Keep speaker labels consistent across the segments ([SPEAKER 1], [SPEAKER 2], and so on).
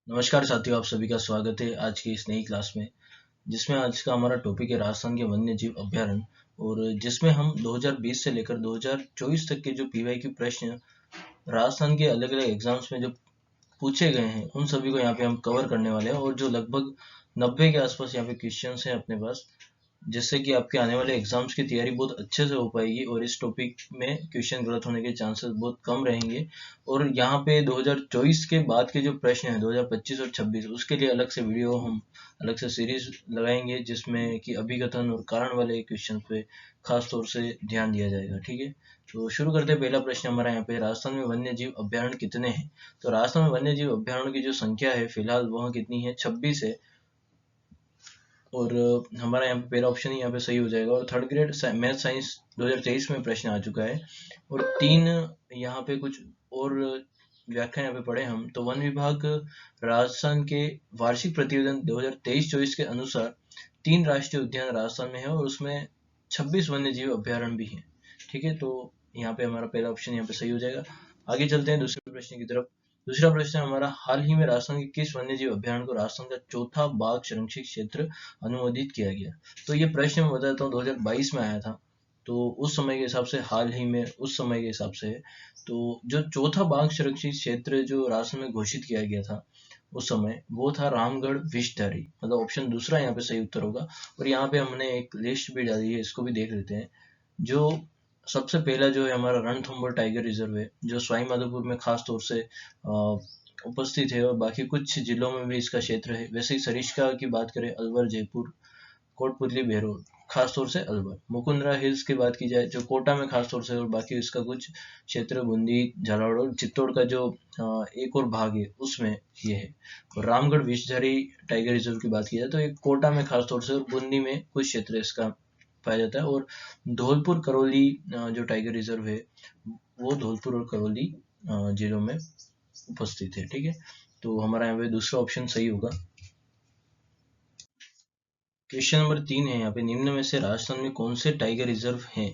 [SPEAKER 1] नमस्कार साथियों, आप सभी का स्वागत है आज की इस नई क्लास में, जिसमें आज का हमारा टॉपिक है राजस्थान के वन्य जीव अभ्यारण्य। और जिसमें हम 2020 से लेकर 2024 तक के जो पीवाईक्यू प्रश्न राजस्थान के अलग अलग एग्जाम्स में जो पूछे गए हैं उन सभी को यहाँ पे हम कवर करने वाले हैं। और जो लगभग 90 के आसपास यहाँ पे क्वेश्चन हैं अपने पास, जिससे कि आपके आने वाले एग्जाम्स की तैयारी बहुत अच्छे से हो पाएगी और इस टॉपिक में क्वेश्चन गलत होने के चांसेस बहुत कम रहेंगे। और यहाँ पे 2024 के बाद के जो प्रश्न हैं 2025 और 26 उसके लिए अलग से वीडियो हम अलग से सीरीज लगाएंगे, जिसमें कि अभिकथन और कारण वाले क्वेश्चन पे खास तौर से ध्यान दिया जाएगा। ठीक है, तो शुरू करते हैं। पहला प्रश्न हमारा यहाँ पे, राजस्थान में वन्य जीव अभ्यारण्य कितने हैं? तो राजस्थान में वन्य जीव अभ्यारण्य की जो संख्या है फिलहाल वह कितनी है? 26 है। और हमारा यहाँ पे पहला ऑप्शन ही यहाँ पे सही हो जाएगा। और थर्ड ग्रेड मैथ साइंस 2023 में प्रश्न आ चुका है। और तीन यहाँ पे कुछ और व्याख्या यहाँ पे पढ़े हम, तो वन विभाग राजस्थान के वार्षिक प्रतिवेदन 2023-24 के अनुसार 3 राष्ट्रीय उद्यान राजस्थान में है और उसमें 26 वन्य जीव अभ्यारण्य भी है। ठीक है, तो यहाँ पे हमारा पहला ऑप्शन यहाँ पे सही हो जाएगा। आगे चलते हैं दूसरे प्रश्न की तरफ। दूसरा प्रश्न हमारा, हाल ही में राजस्थान के किस वन्यजीव अभ्यारण्य को राजस्थान का चौथा बाघ संरक्षित क्षेत्र अनुमोदित किया गया? तो ये प्रश्न मैं बताता हूँ 2022 में आया था, तो उस समय के हिसाब से हाल ही में उस समय के हिसाब से है। तो जो चौथा बाघ संरक्षित क्षेत्र जो राजस्थान में घोषित किया गया था उस समय, वो था रामगढ़ विषधारी। मतलब ऑप्शन दूसरा यहाँ पे सही उत्तर होगा। और यहाँ पे हमने एक लिस्ट भी डाली है, इसको भी देख लेते हैं। जो सबसे पहला जो है हमारा रणथंभौर टाइगर रिजर्व है, जो सवाई माधोपुर में खास तौर से उपस्थित है और बाकी कुछ जिलों में भी इसका क्षेत्र है। वैसे ही सरिस्का की बात करें, अलवर, जयपुर, कोटपुतली, बेरोड, खास तौर से अलवर। मुकुंदरा हिल्स की बात की जाए जो कोटा में खास तौर से, और बाकी इसका कुछ क्षेत्र बूंदी, झालावाड़ और चित्तौड़ का जो एक और भाग है उसमें ये है। और रामगढ़ विषधारी टाइगर रिजर्व की बात की जाए तो एक कोटा में खास तौर से और बूंदी में कुछ क्षेत्र इसका पाया जाता है। और धौलपुर करौली जो टाइगर रिजर्व है वो धौलपुर और करौली जिलों में उपस्थित है। ठीक है, तो हमारा यहाँ पे दूसरा ऑप्शन सही होगा। क्वेश्चन नंबर 3 है यहाँ पे, निम्न में से राजस्थान में कौन से टाइगर रिजर्व हैं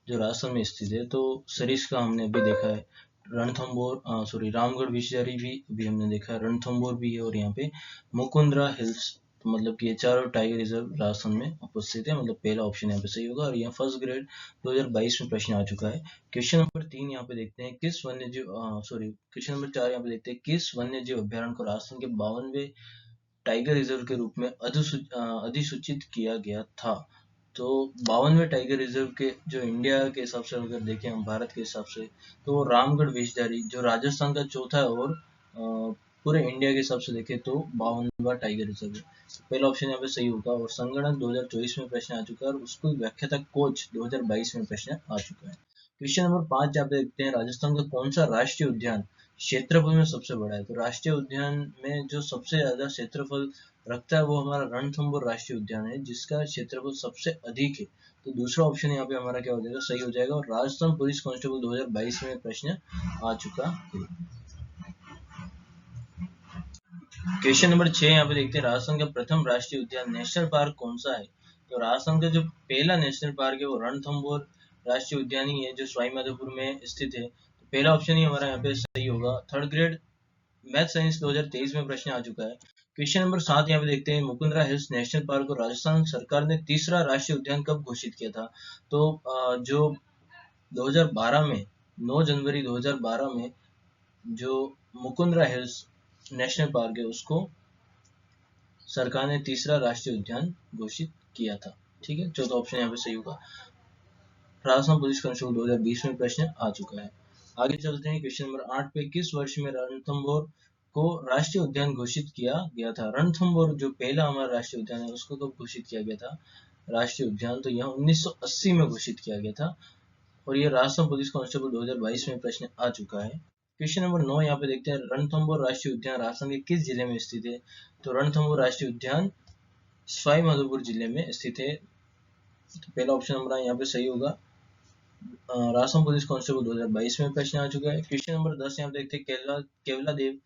[SPEAKER 1] जो राजस्थान में स्थित है? तो सरिस्का हमने अभी देखा है, रणथंभौर रामगढ़ विषधारी भी अभी हमने देखा है, रणथंभौर भी है, और यहाँ पे मुकुंदरा हिल्स। तो मतलब कि ये चारों टाइगर रिजर्व राजस्थान में उपस्थित है। मतलब पहला ऑप्शन यहाँ पे सही होगा। और यहाँ फर्स्ट ग्रेड 2022 में प्रश्न आ चुका है। क्वेश्चन नंबर 3 यहाँ पे देखते हैं, किस वन्य जीव क्वेश्चन नंबर 4 यहाँ पे देखते हैं, किस वन्य जीव अभ्यारण्य को राजस्थान के 52वें टाइगर रिजर्व के रूप में अधिसूचित किया गया था? तो 52वें टाइगर रिजर्व के जो इंडिया के हिसाब से अगर देखें हम, भारत के हिसाब से, तो रामगढ़ विषधारी जो राजस्थान का चौथा है और पूरे इंडिया के हिसाब से देखें तो 52वां टाइगर रिजर्व है। तो पहला ऑप्शन यहाँ पे सही होगा। और संगणक 2024 में प्रश्न आ चुका है और उसको व्याख्याता कोच 2022 में प्रश्न आ चुका है। क्वेश्चन नंबर 5 यहाँ पे देखते हैं, राजस्थान का कौन सा राष्ट्रीय उद्यान क्षेत्रफल में सबसे बड़ा है? तो राष्ट्रीय उद्यान में जो सबसे ज्यादा क्षेत्रफल रखता है वो हमारा रणथंभौर राष्ट्रीय उद्यान है, जिसका क्षेत्रफल सबसे अधिक है। तो दूसरा ऑप्शन यहाँ पे हमारा क्या हो जाएगा? सही हो जाएगा। और राजस्थान पुलिस कांस्टेबल 2022 में प्रश्न आ चुका है। क्वेश्चन नंबर 6 यहाँ पे देखते हैं, राजस्थान का प्रथम राष्ट्रीय उद्यान नेशनल पार्क कौन सा है? तो राजस्थान का जो पहला नेशनल पार्क है वो रणथंभौर राष्ट्रीय उद्यान ही है, जो सवाई माधोपुर में स्थित है। तो पहला ऑप्शन ही हमारा यहाँ पे सही होगा। थर्ड ग्रेड मैथ साइंस 2023 में प्रश्न आ चुका है। क्वेश्चन नंबर 7 यहाँ पे देखते हैं, मुकुंदरा हिल्स नेशनल पार्क को राजस्थान सरकार ने तीसरा राष्ट्रीय उद्यान कब घोषित किया था? तो जो 2012 में 9 जनवरी 2012 में जो मुकुंदरा हिल्स नेशनल पार्क है उसको सरकार ने तीसरा राष्ट्रीय उद्यान घोषित किया था। ठीक है, चौथा ऑप्शन यहाँ पे सही होगा। राजस्थान पुलिस कांस्टेबल 2020 में प्रश्न आ चुका है। आगे चलते हैं क्वेश्चन नंबर 8 पे, किस वर्ष में रणथंभौर को राष्ट्रीय उद्यान घोषित किया गया था? रणथंभौर जो पहला हमारा राष्ट्रीय उद्यान है उसको कब घोषित किया गया था राष्ट्रीय उद्यान? तो यहाँ 1980 में घोषित किया गया था। और ये राजस्थान पुलिस कांस्टेबल 2022 में प्रश्न आ चुका है। क्वेश्चन नंबर 9 यहाँ पे देखते हैं, रणथंभौर राष्ट्रीय उद्यान राजस्थान के किस जिले में स्थित है? तो रणथंभौर राष्ट्रीय उद्यान सवाई माधोपुर जिले में स्थित है। तो पहला ऑप्शन हमारा यहाँ पे सही होगा। राजस्थान पुलिस कांस्टेबल 2022 में प्रश्न आ चुका है। क्वेश्चन नंबर 10 यहाँ पे देखते हैं, केवलादेव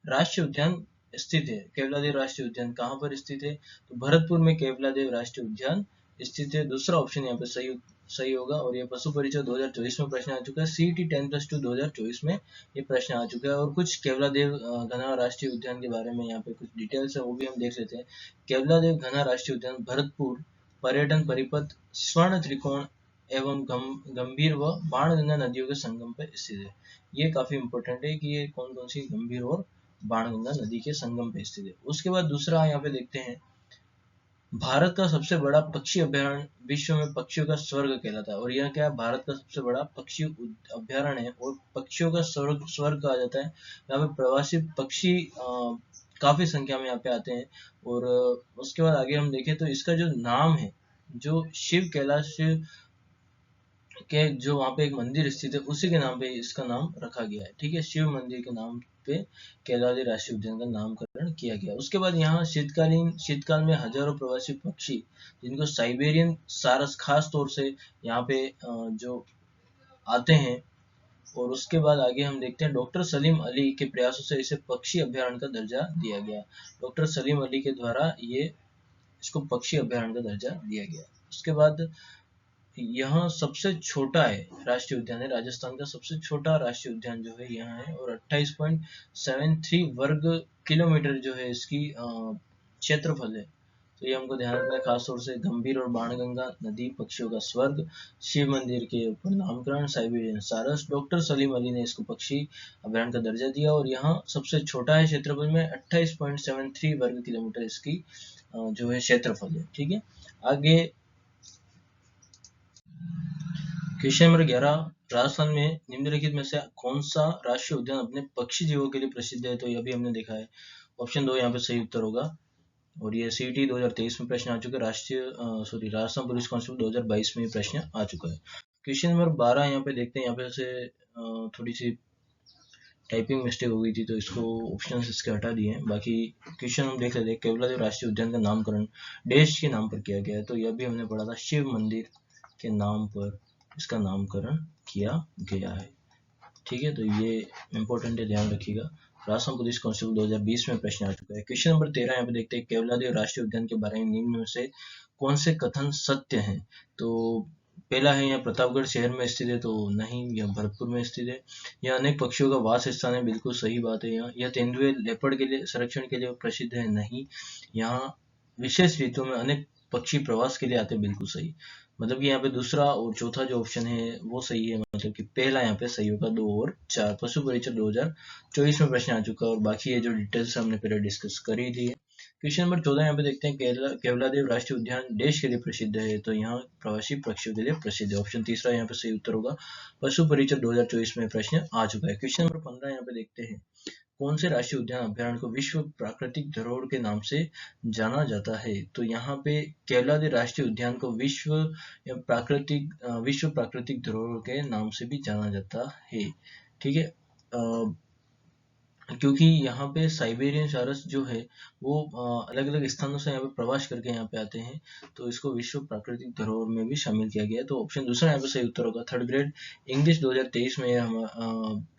[SPEAKER 1] राष्ट्रीय उद्यान स्थित है। केवलादेव राष्ट्रीय उद्यान कहाँ पर स्थित है? तो भरतपुर में केवलादेव राष्ट्रीय उद्यान स्थित है। दूसरा ऑप्शन यहाँ पे सही सही होगा। और ये पशु परिचय 2024 में प्रश्न आ चुका है। CET 10+2 2024 में ये प्रश्न आ चुका है। और कुछ केवलादेव घना राष्ट्रीय उद्यान के बारे में यहाँ पे कुछ डिटेल्स है, वो भी हम देख लेते हैं। केवलादेव घना राष्ट्रीय उद्यान भरतपुर पर्यटन परिपथ स्वर्ण त्रिकोण एवं गंभीर व बाणगंगा नदियों के संगम पर स्थित है। ये काफी इंपॉर्टेंट है कि ये कौन कौन सी गंभीर और बाणगंगा नदी के संगम पे स्थित है। उसके बाद दूसरा यहाँ पे देखते हैं, भारत का सबसे बड़ा पक्षी अभयारण्य विश्व में पक्षियों का स्वर्ग कहलाता है। और यह क्या है, भारत का सबसे बड़ा पक्षी अभयारण्य है और पक्षियों का स्वर्ग कहा जाता है। यहाँ पे प्रवासी पक्षी काफी संख्या में यहाँ पे आते हैं। और उसके बाद आगे हम देखें तो इसका जो नाम है, जो शिव कैलाश के जो वहाँ पे एक मंदिर स्थित है, उसी के नाम पे इसका नाम रखा गया है। ठीक है, शिव मंदिर के नाम पे केदारनाथ राष्ट्रीय उद्यान का नामकरण किया गया। उसके बाद यहाँ शीतकाल में हजारों प्रवासी पक्षी, जिनको साइबेरियन सारस खास तौर से यहाँ पे जो आते हैं। और उसके बाद आगे हम देखते हैं, डॉक्टर सलीम अली के प्रयासों से इसे पक्षी अभयारण्य का दर्जा दिया गया। डॉक्टर सलीम अली के द्वारा ये इसको पक्षी अभयारण्य का दर्जा दिया गया। उसके बाद यहाँ सबसे छोटा है राष्ट्रीय उद्यान है, राजस्थान का सबसे छोटा राष्ट्रीय उद्यान जो है यहाँ है। और 28.73 वर्ग किलोमीटर जो है इसकी क्षेत्रफल है। तो ये हमको ध्यान रखना है, खासतौर से गंभीर और बाणगंगा नदी, पक्षियों का स्वर्ग, शिव मंदिर के ऊपर नामकरण, साइबेरियन सारस, डॉक्टर सलीम अली ने इसको पक्षी अभयारण्य का दर्जा दिया। और यहाँ सबसे छोटा है क्षेत्रफल में, 28.73 वर्ग किलोमीटर इसकी जो है क्षेत्रफल है। ठीक है, आगे क्वेश्चन नंबर 11, राजस्थान में निम्नलिखित में से कौन सा राष्ट्रीय उद्यान अपने पक्षी जीवों के लिए प्रसिद्ध है? तो यह भी हमने देखा है, ऑप्शन 2 यहाँ पे सही उत्तर होगा। और ये CET 2023 में प्रश्न आ चुका है, राजस्थान पुलिस कांस्टेबल 2022 में प्रश्न आ चुका है। क्वेश्चन नंबर 12 यहाँ पे देखते हैं, यहाँ पे से थोड़ी सी टाइपिंग मिस्टेक हो गई थी, तो इसको ऑप्शन इसके हटा दिए हैं। बाकी क्वेश्चन हम देख लेते हैं, केवलादेव राष्ट्रीय उद्यान का नामकरण देश के नाम पर किया गया है। तो यह भी हमने पढ़ा था, शिव मंदिर के नाम पर इसका नामकरण किया गया है। ठीक है, तो ये इंपॉर्टेंट है, ध्यान रखिएगा। राजस्थान पुलिस कांस्टेबल 2020 में प्रश्न आ चुका है। क्वेश्चन नंबर 13 यहाँ पे देखते हैं, केवलादेव राष्ट्रीय उद्यान के बारे में निम्न में से कौन से कथन सत्य हैं? तो पहला है, यह प्रतापगढ़ शहर में स्थित है, तो नहीं, यह भरतपुर में स्थित है। यह अनेक पक्षियों का वास स्थान है, बिल्कुल सही बात है। यह तेंदुए लेपर्ड के लिए संरक्षण के लिए प्रसिद्ध है, नहीं। यहाँ विशेष ऋतुओं में अनेक पक्षी प्रवास के लिए आते हैं, बिल्कुल सही। मतलब कि यहाँ पे दूसरा और चौथा जो ऑप्शन है वो सही है, मतलब कि पहला यहाँ पे सही होगा। 2 और 4 पशु परिचय 2024 में प्रश्न आ चुका है। और बाकी ये जो डिटेल्स हमने पहले डिस्कस कर ही ली है। क्वेश्चन नंबर 14 यहाँ पे देखते हैं, केवलादेव राष्ट्रीय उद्यान देश के लिए प्रसिद्ध है, तो यहाँ प्रवासी पक्षियों के लिए प्रसिद्ध है। ऑप्शन तीसरा यहाँ पे सही उत्तर होगा, पशु परिचय 2024 में प्रश्न आ चुका है। क्वेश्चन नंबर 15 यहाँ पे देखते हैं, कौन से राष्ट्रीय उद्यान अभयारण्य को विश्व प्राकृतिक धरोहर के नाम से जाना जाता है? तो यहाँ पे केवलादेव राष्ट्रीय उद्यान को विश्व प्राकृतिक धरोहर के नाम से भी जाना जाता है। ठीक है, क्योंकि यहाँ पे साइबेरियन सारस जो है वो अलग अलग स्थानों से यहाँ पे प्रवास करके यहाँ पे आते हैं, तो इसको विश्व प्राकृतिक धरोहर में भी शामिल किया गया है। तो ऑप्शन दूसरा यहाँ पे सही उत्तर होगा। 3rd ग्रेड इंग्लिश 2023 में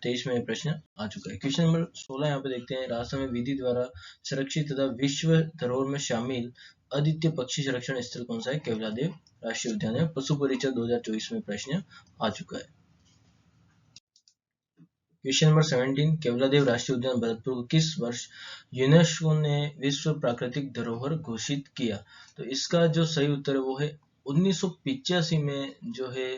[SPEAKER 1] 23 में प्रश्न आ चुका है। क्वेश्चन नंबर 16 यहाँ पे देखते हैं, राजस्थान में विधि द्वारा संरक्षित तथा विश्व धरोहर में शामिल अद्वितीय पक्षी संरक्षण स्थल कौन सा है? केवलादेव राष्ट्रीय उद्यान है। पशु परिचय 2024 में प्रश्न आ चुका है। क्वेश्चन नंबर 17, केवलादेव राष्ट्रीय उद्यान भरतपुर को किस वर्ष यूनेस्को ने विश्व प्राकृतिक धरोहर घोषित किया? तो इसका जो सही उत्तर है वो है 1985 में जो है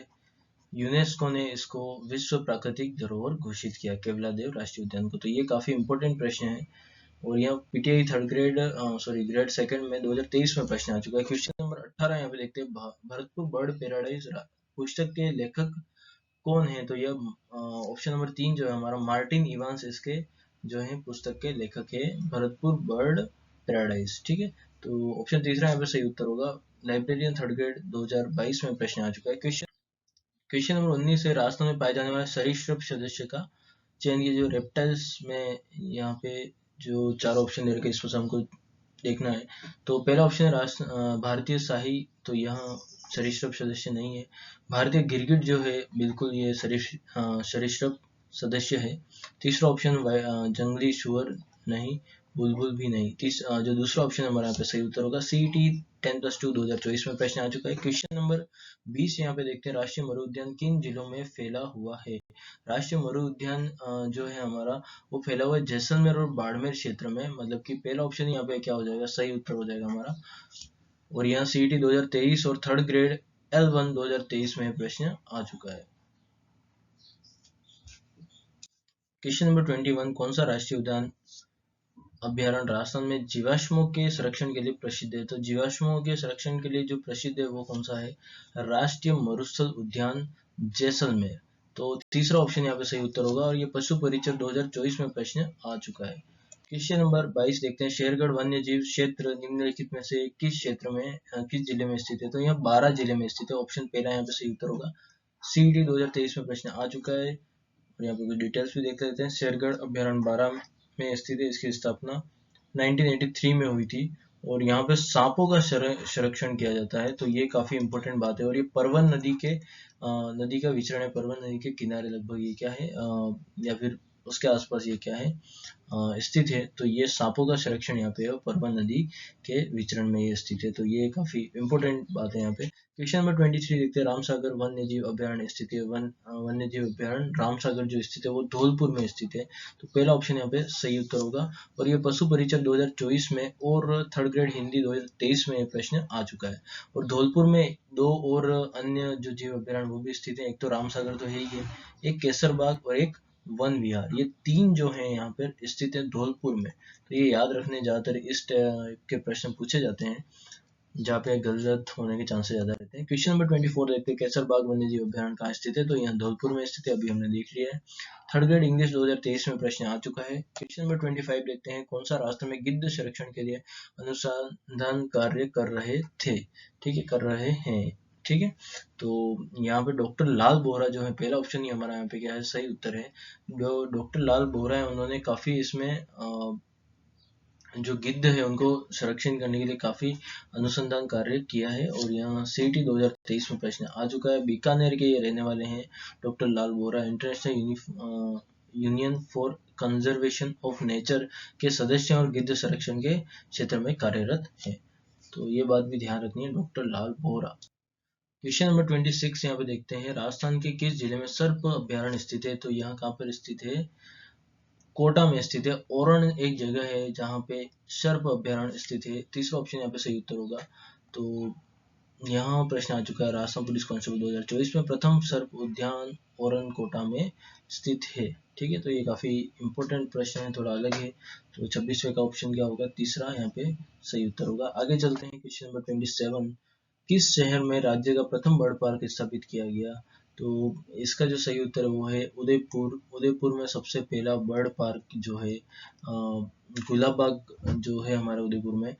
[SPEAKER 1] यूनेस्को ने इसको विश्व प्राकृतिक धरोहर घोषित किया, केवलादेव राष्ट्रीय उद्यान को। तो ये काफी इंपॉर्टेंट प्रश्न है। और यहाँ PTI ग्रेड 2 में 2023 में प्रश्न आ चुका है। क्वेश्चन नंबर 18 यहाँ पे देखते हैं, भरतपुर बर्ड पैराडाइज पुस्तक के लेखक कौन है? तो यह ऑप्शन नंबर 3 जो है हमारा मार्टिन इवांस इसके जो है पुस्तक के लेखक है, भरतपुर बर्ड पैराडाइज। ठीक है, तो ऑप्शन तीसरा यहाँ पे सही उत्तर होगा। लाइब्रेरियन 3rd ग्रेड 2022 में प्रश्न आ चुका है। क्वेश्चन नंबर 19 है, राजस्थान में पाए जाने वाले सरीसृप सदस्य का चयन, ये जो रेप्टाइल्स में यहाँ पे जो 4 ऑप्शन दे रखे हैं इसमें से हमको देखना है। तो पहला ऑप्शन है भारतीय शाही, तो यहाँ सरीसृप सदस्य नहीं है। भारतीय गिरगिट जो है बिल्कुल ये सरीसृप सदस्य है। तीसरा ऑप्शन जंगली सुअर, नहीं। बुलबुल भी नहीं। जो दूसरा ऑप्शन हमारा यहाँ पे सही उत्तर होगा CET 10+2 2024 में प्रश्न आ चुका है। क्वेश्चन नंबर 20 यहाँ पे देखते हैं, राष्ट्रीय मरु उद्यान किन जिलों में फैला हुआ है। राष्ट्रीय मरु उद्यान जो है हमारा, वो फैला हुआ है जैसलमेर और बाड़मेर क्षेत्र में। मतलब कि पहला ऑप्शन यहाँ पे क्या हो जाएगा, सही उत्तर हो जाएगा हमारा। और यहाँ CET 2023 और थर्ड ग्रेड L1 2023 में प्रश्न आ चुका है। क्वेश्चन नंबर 21, कौन सा राष्ट्रीय उद्यान अभ्यारण्य राजस्थान में जीवाश्मों के संरक्षण के लिए प्रसिद्ध है। तो जीवाश्मों के संरक्षण के लिए जो प्रसिद्ध है वो कौन सा है, राष्ट्रीय मरुस्थल उद्यान जैसलमेर। तो तीसरा ऑप्शन यहाँ पे सही उत्तर होगा। और ये पशु परिचर 2024 में प्रश्न आ चुका है। क्वेश्चन नंबर 22 देखते हैं, शेरगढ़ वन्य जीव क्षेत्र निम्नलिखित में से किस क्षेत्र में किस जिले में स्थित है। तो यहाँ 12 जिले में स्थित है। ऑप्शन पहला यहाँ पे सही उत्तर होगा। CET 2023 में प्रश्न आ चुका है। और यहाँ पे कुछ डिटेल्स भी देख लेते हैं। शेरगढ़ अभ्यारण्य 12 में स्थित है। इसकी स्थापना 1983 में हुई थी। और यहाँ पे सांपों का संरक्षण किया जाता है। तो ये काफी इंपॉर्टेंट बात है। और ये परवन नदी का विचरण है। परवन नदी के किनारे लगभग ये क्या है, या फिर उसके आसपास ये क्या है, स्थित है। तो ये सांपों का संरक्षण यहाँ पे है, परवन नदी के विचरण में ये स्थित है। तो ये काफी इंपॉर्टेंट बात है यहाँ पे। क्वेश्चन नंबर 23 देखते हैं, रामसागर वन्य जीव अभ्यारण्य स्थित है। वन्य जीव अभ्यारण्य रामसागर जो स्थित है वो धौलपुर में स्थित है। तो पहला ऑप्शन यहाँ पे सही उत्तर होगा। और ये पशु परिचर 2024 में और थर्ड ग्रेड हिंदी 2023 में प्रश्न आ चुका है। और धौलपुर में 2 और अन्य जो जीव अभ्यारण्य वो भी स्थित है। एक तो रामसागर तो है ही है, एक केसरबाग और एक वन विहार। ये 3 जो है यहाँ पर स्थित है धौलपुर में। तो ये याद रखने, ज्यादातर इस टाइप के प्रश्न पूछे जाते हैं जहाँ पे गलत होने के चांसेस ज्यादा रहते हैं। क्वेश्चन नंबर 24 देखते हैं, केसरबाग वन्य जीव अभ्यारण्य कहाँ स्थित है। तो यहाँ धौलपुर में स्थित है, अभी हमने देख लिया है। थर्ड ग्रेड इंग्लिश 2023 में प्रश्न आ चुका है। क्वेश्चन नंबर 25 देखते हैं, कौन सा राष्ट्र में गिद्ध संरक्षण के लिए अनुसंधान कार्य कर रहे थे। ठीक है, कर रहे हैं। ठीक है, तो यहाँ पे डॉक्टर लाल बोहरा जो है, पहला ऑप्शन ही हमारा यहाँ पे क्या है, सही उत्तर है। जो डॉक्टर लाल बोहरा है उन्होंने काफी इसमें जो गिद्ध है उनको संरक्षण करने के लिए काफी अनुसंधान कार्य किया है। और यहाँ CET 2023 में प्रश्न आ चुका है। बीकानेर के ये रहने वाले हैं doctor Lal Bohra. International union for conservation of nature के सदस्य और गिद्ध संरक्षण के क्षेत्र में कार्यरत है। तो ये बात भी ध्यान रखनी है, डॉक्टर लाल बोहरा। क्वेश्चन नंबर 26 यहाँ पे देखते हैं, राजस्थान के किस जिले में सर्प अभ्यारण्य स्थित है। तो यहाँ कहाँ पर स्थित है, कोटा में स्थित है। ओरण एक जगह है जहाँ पे सर्प अभ्यारण्य स्थित है। तीसरा ऑप्शन यहाँ पे सही उत्तर होगा। तो यहाँ प्रश्न आ चुका है, राजस्थान पुलिस कांस्टेबल 2024 में प्रथम सर्प उद्यान ओरण कोटा में स्थित है। ठीक है, तो ये काफी इंपॉर्टेंट प्रश्न है, थोड़ा अलग है। तो 26वें का ऑप्शन क्या होगा, तीसरा यहाँ पे सही उत्तर होगा। आगे चलते हैं, क्वेश्चन नंबर 27, किस शहर में राज्य का प्रथम बर्ड पार्क स्थापित किया गया। तो इसका जो सही उत्तर है वो है उदयपुर। उदयपुर में सबसे पहला बर्ड पार्क जो है गुलाब बाग जो है हमारा उदयपुर में,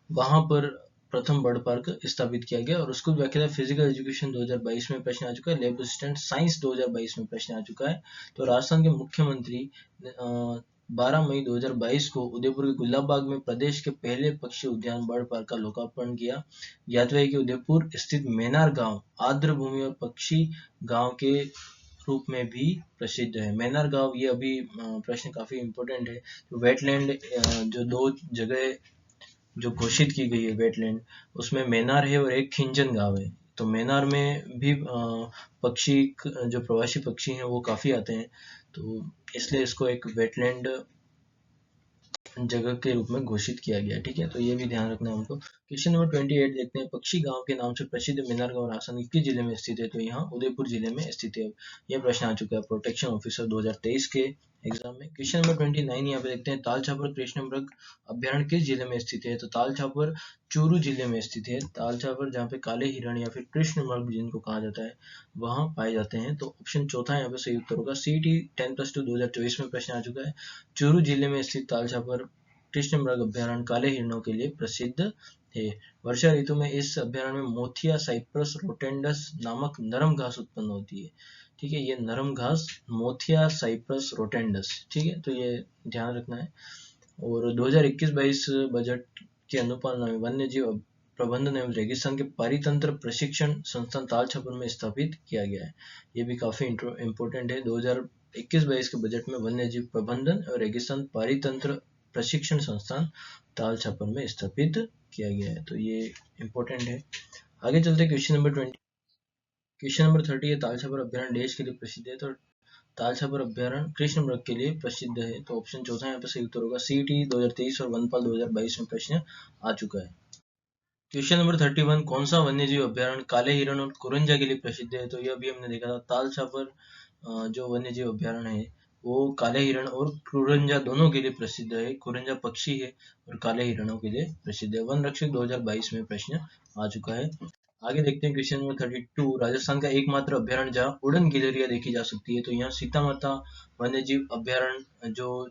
[SPEAKER 1] वहां पर प्रथम बर्ड पार्क स्थापित किया गया। और उसको व्याख्या फिजिकल एजुकेशन 2022 में प्रश्न आ चुका है। लैब असिस्टेंट साइंस 2022 में प्रश्न आ चुका है। तो राजस्थान के मुख्यमंत्री 12 मई 2022 को उदयपुर के गुलाब बाग में प्रदेश के पहले पक्षी उद्यान बर्ड पार्क का लोकार्पण किया। ज्ञातव्य है कि उदयपुर स्थित मैनार गांव आर्द्र भूमि और पक्षी गांव के रूप में भी प्रसिद्ध है। मैनार गांव, ये अभी प्रश्न काफी इंपॉर्टेंट है। तो वेटलैंड जो 2 जगह जो घोषित की गई है वेटलैंड, उसमें मैनार है और एक खिंजन गांव है। तो मैनार में भी पक्षी जो प्रवासी पक्षी हैं वो काफी आते हैं। तो इसलिए इसको एक वेटलैंड जगह के रूप में घोषित किया गया। ठीक है, तो ये भी ध्यान रखना है हमको। क्वेश्चन नंबर 28 देखते हैं, पक्षी गांव के नाम से प्रसिद्ध मैनार गांव राजस्थान के किस जिले में स्थित है। तो यहाँ उदयपुर जिले में स्थित है। यह प्रश्न आ चुका है प्रोटेक्शन ऑफिसर 2023 के एग्जाम में। क्वेश्चन नंबर 29 यहाँ पे देखते हैं, ताल छापर कृष्ण मृग अभ्यारण्य किस जिले में स्थित है। तो ताल छापर चूरू जिले में स्थित है। ताल छापर जहाँ पे काले हिरण या फिर कृष्ण मृग जिनको कहा जाता है वहां पाए जाते हैं। तो ऑप्शन चौथा यहाँ पे सही उत्तर होगा। CET 10+2 2024 में प्रश्न आ चुका है। चूरू जिले में स्थित ताल छापर कृष्ण मृग अभ्यारण्य काले हिरणों के लिए प्रसिद्ध है। वर्षा ऋतु में इस अभ्यारण्य में मोथिया साइप्रस रोटेंडस नामक नरम घास उत्पन्न होती है। ठीक है, ये नरम घास मोथिया साइप्रस रोटेंडस। ठीक है, तो ये ध्यान रखना है। और 2021-22 बजट के अनुपालन में वन्य जीव प्रबंधन एवं रेगिस्तान के पारितंत्र प्रशिक्षण संस्थान ताल छापर में स्थापित किया गया है। ये भी काफी इंपॉर्टेंट है। 2021-22 के बजट में वन्य जीव प्रबंधन और रेगिस्तान पारितंत्र प्रशिक्षण संस्थान ताल छापर में स्थापित किया गया है। तो ये इम्पोर्टेंट है। आगे चलते क्वेश्चन नंबर 20। क्वेश्चन नंबर 30 है, ताल छापर अभ्यारण्य देश के लिए प्रसिद्ध है। तो ताल छापर अभ्यारण्य कृष्ण मृग के लिए प्रसिद्ध है। तो ऑप्शन चौथा यहाँ पे सही उत्तर होगा। CET 2023 और वनपाल 2022 में प्रश्न आ चुका है। क्वेश्चन नंबर 31, कौन सा वन्यजीव अभ्यारण्य काले हिरण और कुरंजा के लिए प्रसिद्ध है। तो यह भी हमने देखा था, ताल छापर जो वन्यजीव अभ्यारण्य है वो काले हिरण और कुरंजा दोनों के लिए प्रसिद्ध है। कुरंजा पक्षी है और काले हिरणों के लिए प्रसिद्ध है। वन रक्षक 2022 में प्रश्न आ चुका है। आगे देखते हैं क्वेश्चन नंबर 32, राजस्थान का एकमात्र अभ्यारण्य जहाँ उड़न गिलहरियां देखी जा सकती है। तो यहाँ सीता-माता वन्यजीव अभ्यारण्य जो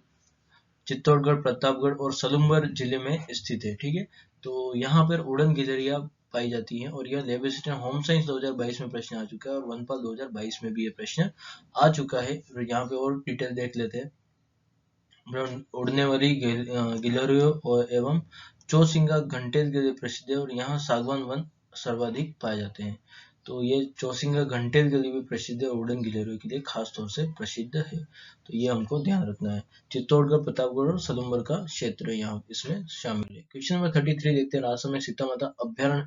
[SPEAKER 1] चित्तौड़गढ़, प्रतापगढ़ और सलूम्बर जिले में स्थित है। ठीक है, तो यहाँ पर उड़न गिलहरियां पाई जाती हैं और यह लैब असिस्टेंट होम साइंस 2022 में प्रश्न आ चुका है और वनपाल 2022 में भी ये प्रश्न आ चुका है। और यहाँ पे और डिटेल देख लेते हैं। उड़ने वाली गिलहरियों एवं चौसिंगा घंटेल के लिए प्रसिद्ध है और यहाँ सागवान वन सर्वाधिक पाए जाते हैं। तो ये चौसिंगा घंटेल के लिए भी प्रसिद्ध है, उड़न गिलहरियों के लिए खास तौर से प्रसिद्ध है। तो ये हमको ध्यान रखना है। चित्तौड़गढ़, प्रतापगढ़ और सलूम्बर का क्षेत्र यहाँ इसमें शामिल है। क्वेश्चन नंबर 33 देखते हैं, राजस्थान में सीता माता अभ्यारण्य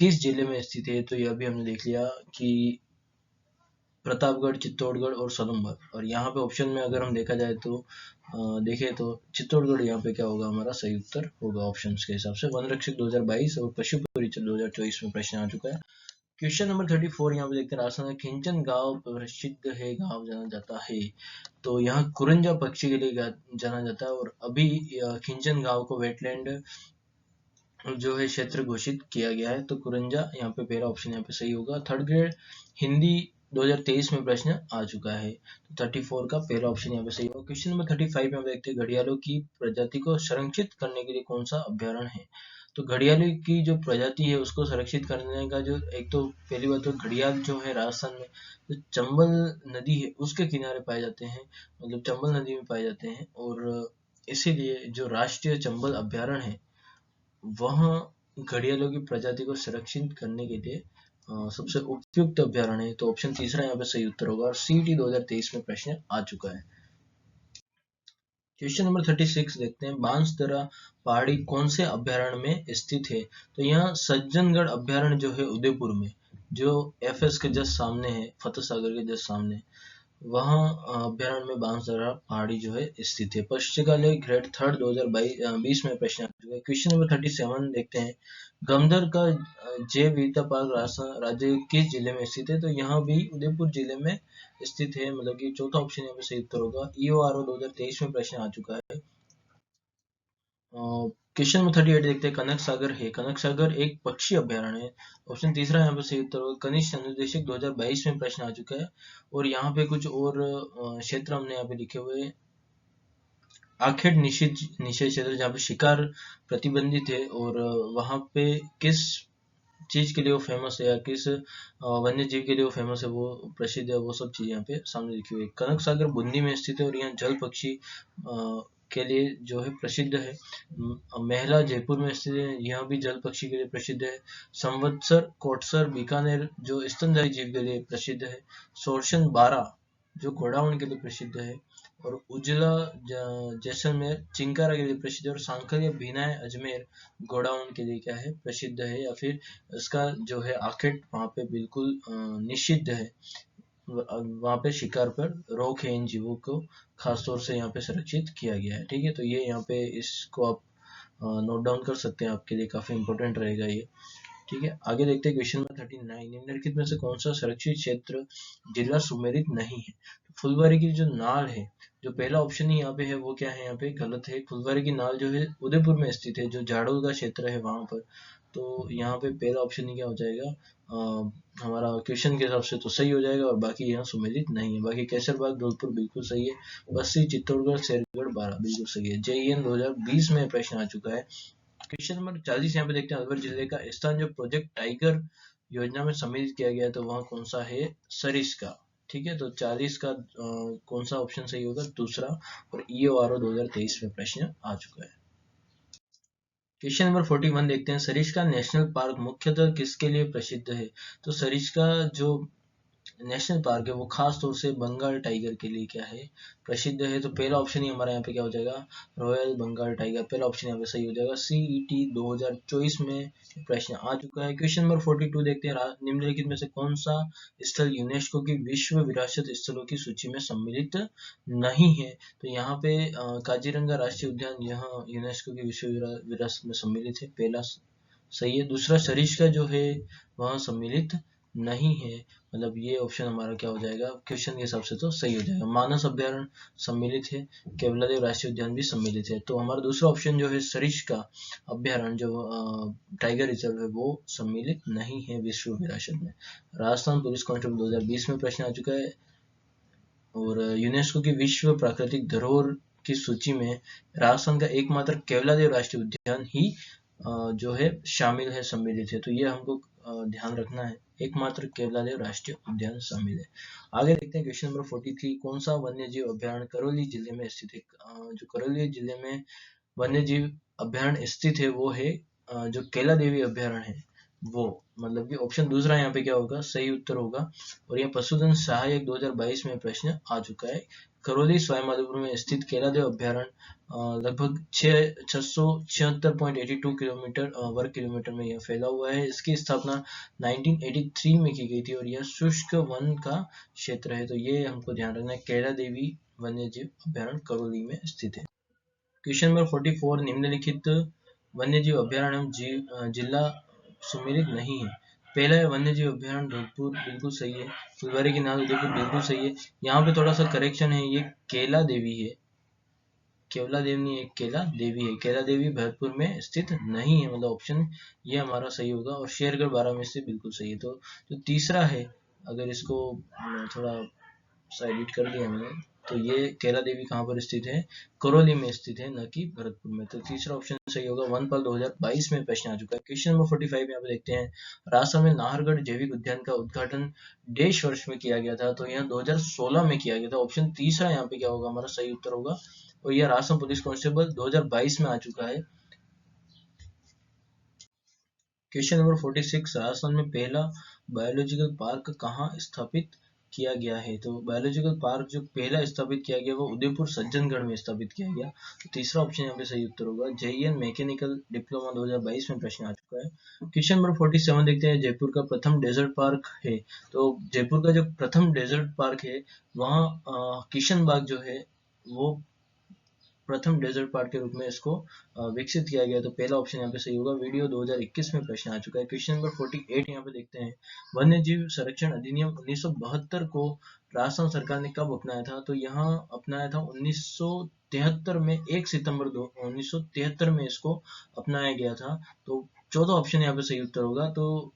[SPEAKER 1] किस जिले में स्थित है। तो यह भी हमने देख लिया कि प्रतापगढ़, चित्तौड़गढ़ और सलूम्बर। और यहाँ पे ऑप्शन में अगर हम देखा जाए तो देखें तो चित्तौड़गढ़ यहाँ पे क्या होगा, हमारा सही उत्तर होगा ऑप्शन के हिसाब से। वन रक्षक 2022 और पशु परिचय 2024 में प्रश्न आ चुका है। क्वेश्चन नंबर 34 यहाँ पे देखते हैं, राजस्थान का खिंचन गांव प्रसिद्ध है, गांव जाना जाता है। तो यहाँ कुरंजा पक्षी के लिए जाना जाता है और अभी खिंचन गांव को वेटलैंड जो है क्षेत्र घोषित किया गया है। तो कुरंजा यहाँ पे पहला ऑप्शन यहाँ पे सही होगा। थर्ड ग्रेड हिंदी 2023 में प्रश्न आ चुका है। तो 34 का पहला ऑप्शन यहाँ पे सही होगा। क्वेश्चन नंबर 35 में हम देखते हैं, घड़ियालों की प्रजाति को संरक्षित करने के लिए कौन सा अभ्यारण्य है। तो घड़ियालों की जो प्रजाति है उसको संरक्षित करने का जो एक तो पहली बात तो घड़ियाल जो है राजस्थान में जो चंबल नदी है उसके किनारे पाए जाते हैं, मतलब चंबल नदी में पाए जाते हैं। और इसीलिए जो राष्ट्रीय चंबल अभ्यारण्य है वहाँ घड़ियालों की प्रजाति को संरक्षित करने के लिए सबसे उपयुक्त अभ्यारण्य है। तो ऑप्शन तीसरा यहाँ पे सही उत्तर होगा और CET 2023 में प्रश्न आ चुका है। क्वेश्चन नंबर 36 देखते हैं, बांसदरा पहाड़ी कौन से अभ्यारण्य में स्थित है। तो यहाँ सज्जनगढ़ अभ्यारण्य जो है उदयपुर में, जो FS के जस्ट सामने है, फतेह सागर के जस्ट सामने, वहाँ अभ्यारण्य में बांसदरा पहाड़ी जो है स्थित है। पुस्तकालय ग्रेड थर्ड 2020 में प्रश्न आ चुका है। क्वेश्चन नंबर 37 देखते हैं, गमदर का जैव विविधता पार्क राज्य किस जिले में स्थित है। तो यहाँ भी उदयपुर जिले में स्थित है, मतलब कि चौथा ऑप्शन यहाँ पे सही उत्तर होगा। EORO 2023 में प्रश्न आ चुका है। क्वेश्चन नंबर 38 देखते हैं, कनक सागर है, कनक सागर एक पक्षी अभ्यारण्य है। ऑप्शन तीसरा यहाँ पे सही उत्तर होगा। कनिष्ठ अनुदेशक 2022 में प्रश्न आ चुका है। और यहाँ पे कुछ और क्षेत्र हमने यहाँ पे लिखे हुए, आखेड़ निषेध क्षेत्र जहाँ पे शिकार प्रतिबंधित है और वहाँ पे किस चीज के लिए वो फेमस है या किस वन्य जीव के लिए वो फेमस है, वो प्रसिद्ध है, वो सब चीजें यहाँ पे सामने लिखी हुई है। कनक सागर बूंदी में स्थित है और यहाँ जल पक्षी के लिए जो है प्रसिद्ध है। मेहला जयपुर में स्थित है, यहाँ भी जल पक्षी के लिए प्रसिद्ध है। संवत्सर कोटसर बीकानेर जो स्तनधारी जीव के लिए प्रसिद्ध है। सोरशन बारा जो घोड़ाउन के लिए प्रसिद्ध है। और उजला जैसलमेर चिंकारा के लिए प्रसिद्ध है। और सांखलिया भीनाय अजमेर घोड़ाउन के लिए क्या है, प्रसिद्ध है। या फिर इसका जो है आखेट वहाँ पे बिल्कुल निषिद्ध है, वहाँ पे शिकार पर रोक है, इन जीवों को खासतौर से यहाँ पे संरक्षित किया गया है। ठीक है, तो ये यहाँ पे इसको आप नोट डाउन कर सकते हैं, आपके लिए काफी इंपॉर्टेंट रहेगा ये। ठीक है, आगे देखते हैं क्वेश्चन नंबर 39, निम्नलिखित में से कौन सा संरक्षित क्षेत्र जिला सुमेरित नहीं है। तो फुलबारी की जो नाल है, जो पहला ऑप्शन ही यहाँ पे है वो क्या है, यहाँ पे गलत है। फुलबारी की नाल जो है उदयपुर में स्थित है, जो झाड़ू का क्षेत्र है वहां पर। तो यहाँ पे पहला ऑप्शन ही क्या हो जाएगा, हमारा क्वेश्चन के हिसाब से तो सही हो जाएगा। और बाकी यहाँ सुमेलित नहीं है। बाकी केसरबाग धौलपुर बिल्कुल सही है। बस्सी चित्तौड़गढ़ शेरगढ़ बारा बिल्कुल सही है। JEN 2020 में प्रश्न आ चुका है। क्वेश्चन नंबर 40 यहाँ पे देखते हैं, अलवर जिले का स्थान जो प्रोजेक्ट टाइगर योजना में सम्मिलित किया गया, तो वहाँ कौन सा है, सरिस्का। ठीक है, तो 40 का कौन सा ऑप्शन सही होगा, दूसरा। और EORO 2023 में प्रश्न आ चुका है। क्वेश्चन नंबर 41 देखते हैं, सरिस्का नेशनल पार्क मुख्यतः किसके लिए प्रसिद्ध है। तो सरिस्का जो नेशनल पार्क है वो खास तौर से बंगाल टाइगर के लिए क्या है, प्रसिद्ध है। तो पहला ऑप्शन ही हमारा यहाँ पे क्या हो जाएगा, रॉयल बंगाल टाइगर, पहला ऑप्शन यहाँ पे सही हो जाएगा। सीईटी 2024 में प्रश्न आ चुका है। क्वेश्चन नंबर 42 देखते हैं, निम्नलिखित में से कौन सा स्थल यूनेस्को की विश्व विरासत स्थलों की सूची में सम्मिलित नहीं है। तो यहाँ पे काजीरंगा राष्ट्रीय उद्यान यहाँ यूनेस्को की विश्व विरासत में सम्मिलित है, पहला सही है। दूसरा सरिस्का जो है वहाँ सम्मिलित नहीं है, मतलब ये ऑप्शन हमारा क्या हो जाएगा, क्वेश्चन के हिसाब से तो सही हो जाएगा। मानस अभ्यारण्य सम्मिलित है, केवलादेव राष्ट्रीय उद्यान भी सम्मिलित है। तो हमारा दूसरा ऑप्शन जो है सरिस्का अभ्यारण्य जो टाइगर रिजर्व है वो सम्मिलित नहीं है विश्व विरासत में। राजस्थान पुलिस कांस्टेबल 2020 में प्रश्न आ चुका है, और यूनेस्को की विश्व प्राकृतिक धरोहर की सूची में राजस्थान का एकमात्र केवलादेव राष्ट्रीय उद्यान ही जो है शामिल है, सम्मिलित है। तो ये हमको ध्यान रखना है, एकमात्र केवलादेव राष्ट्रीय उद्यान शामिल है। आगे देखते हैं क्वेश्चन नंबर 43, कौन सा वन्य जीव अभ्यारण्य करौली जिले में स्थित है। जो करौली जिले में वन्य जीव अभ्यारण्य स्थित है वो है जो कैला देवी अभ्यारण्य है वो, मतलब कि ऑप्शन दूसरा यहाँ पे क्या होगा, सही उत्तर होगा। और यह पशुधन सहायक 2022 में प्रश्न आ चुका है। करौली सवाईमाधोपुर में स्थित कैलादेव अभ्यारण्य लगभग 676.82 किलोमीटर वर्ग किलोमीटर में यह फैला हुआ है। इसकी स्थापना 1983 में की गई थी और यह शुष्क वन का क्षेत्र है। तो ये हमको ध्यान रखना है, कैला देवी वन्य जीव अभ्यारण्य करौली में स्थित है। क्वेश्चन नंबर 44, निम्नलिखित वन्य जीव अभ्यारण्य जिला सम्मिलित नहीं है। पहला है वन्य जीव अभ्यारण्य धौलपुर, बिल्कुल सही है। फुलवारी की नाल उदयपुर, बिल्कुल सही है। यहाँ पे थोड़ा सा करेक्शन है, ये केला देवी है, केवला देवी नहीं है, केला देवी है। केला देवी भरतपुर में स्थित नहीं है, मतलब ऑप्शन ये हमारा सही होगा। और शेरगढ़ 12 में से बिल्कुल सही है। तो जो तीसरा है, अगर इसको थोड़ा सा एडिट कर दिया मैंने, तो ये कैला देवी कहाँ पर स्थित है, करौली में स्थित है, न कि भरतपुर में। तो तीसरा ऑप्शन सही होगा। वनपाल 2022 में प्रश्न आ चुका है। क्वेश्चन नंबर 45 यहाँ पे देखते हैं, राजस्थान में नाहरगढ़ जैविक उद्यान का उद्घाटन देश वर्ष में किया गया था। तो यह 2016 में किया गया था। ऑप्शन तीसरा यहाँ पे क्या होगा, हमारा सही उत्तर होगा। और यह राजस्थान पुलिस कांस्टेबल 2022 में आ चुका है। क्वेश्चन नंबर 46, राजस्थान में पहला बायोलॉजिकल पार्क कहाँ स्थापित किया गया है। तो बायोलॉजिकल पार्क जो पहला स्थापित किया गया वो उदयपुर सज्जनगढ़ में स्थापित किया गया। तो तीसरा ऑप्शन यहाँ पे सही उत्तर होगा। जेईएन मैकेनिकल डिप्लोमा 2022 में प्रश्न आ चुका है। क्वेश्चन नंबर 47 देखते हैं, जयपुर का प्रथम डेजर्ट पार्क है। तो जयपुर का जो प्रथम डेजर्ट पार्क है वहाँ किशन बाग जो है वो प्रथम डेजर्ट पार्क के रूप में इसको विकसित किया गया। तो पहला ऑप्शन यहाँ पे सही होगा। वीडियो 2021 में प्रश्न आ चुका है। क्वेश्चन नंबर 48 यहाँ पे देखते हैं, वन्य जीव संरक्षण अधिनियम 1972 को राजस्थान सरकार ने कब अपनाया था। तो यहाँ अपनाया था 1973 में, 1 सितंबर 1973 में इसको अपनाया गया था। तो चौथा ऑप्शन यहाँ पे सही उत्तर होगा। तो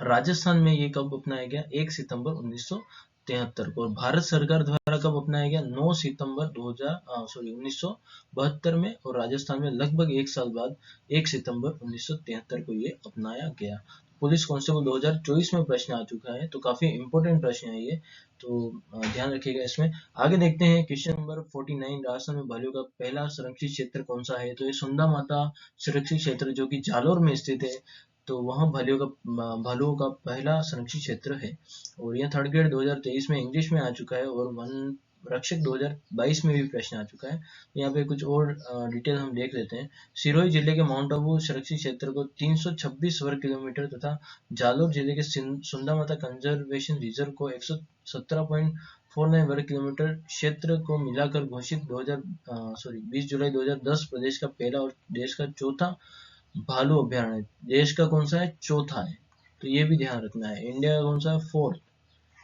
[SPEAKER 1] राजस्थान में ये कब अपनाया गया, 1 सितंबर 1973 को। भारत सरकार द्वारा कब अपनाया गया, 9 सितंबर 1972 में। और राजस्थान में लगभग 1 साल बाद 1 सितंबर 1973 को ये अपनाया गया। पुलिस कांस्टेबल 2024 में प्रश्न आ चुका है, तो काफी इंपॉर्टेंट प्रश्न है ये, तो ध्यान रखिएगा इसमें। आगे देखते हैं क्वेश्चन नंबर 49, राजस्थान में भालू का पहला संरक्षित क्षेत्र कौन सा है। तो ये सुंदा माता संरक्षित क्षेत्र जो कि जालोर में स्थित है। तो वहाँ भालुओं का पहला संरक्षित क्षेत्र है। और यह थर्ड ग्रेड 2023 में इंग्लिश में आ चुका है, और वन रक्षक 2022 में भी प्रश्न आ चुका है। यहाँ पे कुछ और डिटेल हम देख लेते हैं। सिरोही जिले के माउंट आबू सुरक्षित क्षेत्र को 326 वर्ग किलोमीटर तथा जालोर जिले के सुंदा माता कंजर्वेशन रिजर्व को 117.49 वर्ग किलोमीटर क्षेत्र को मिलाकर घोषित 20 जुलाई 2010 प्रदेश का पहला और देश का चौथा भालू अभ्यारण्य। देश का कौन सा है, चौथा है। तो ये भी ध्यान रखना है। इंडिया का कौन सा है, 4th,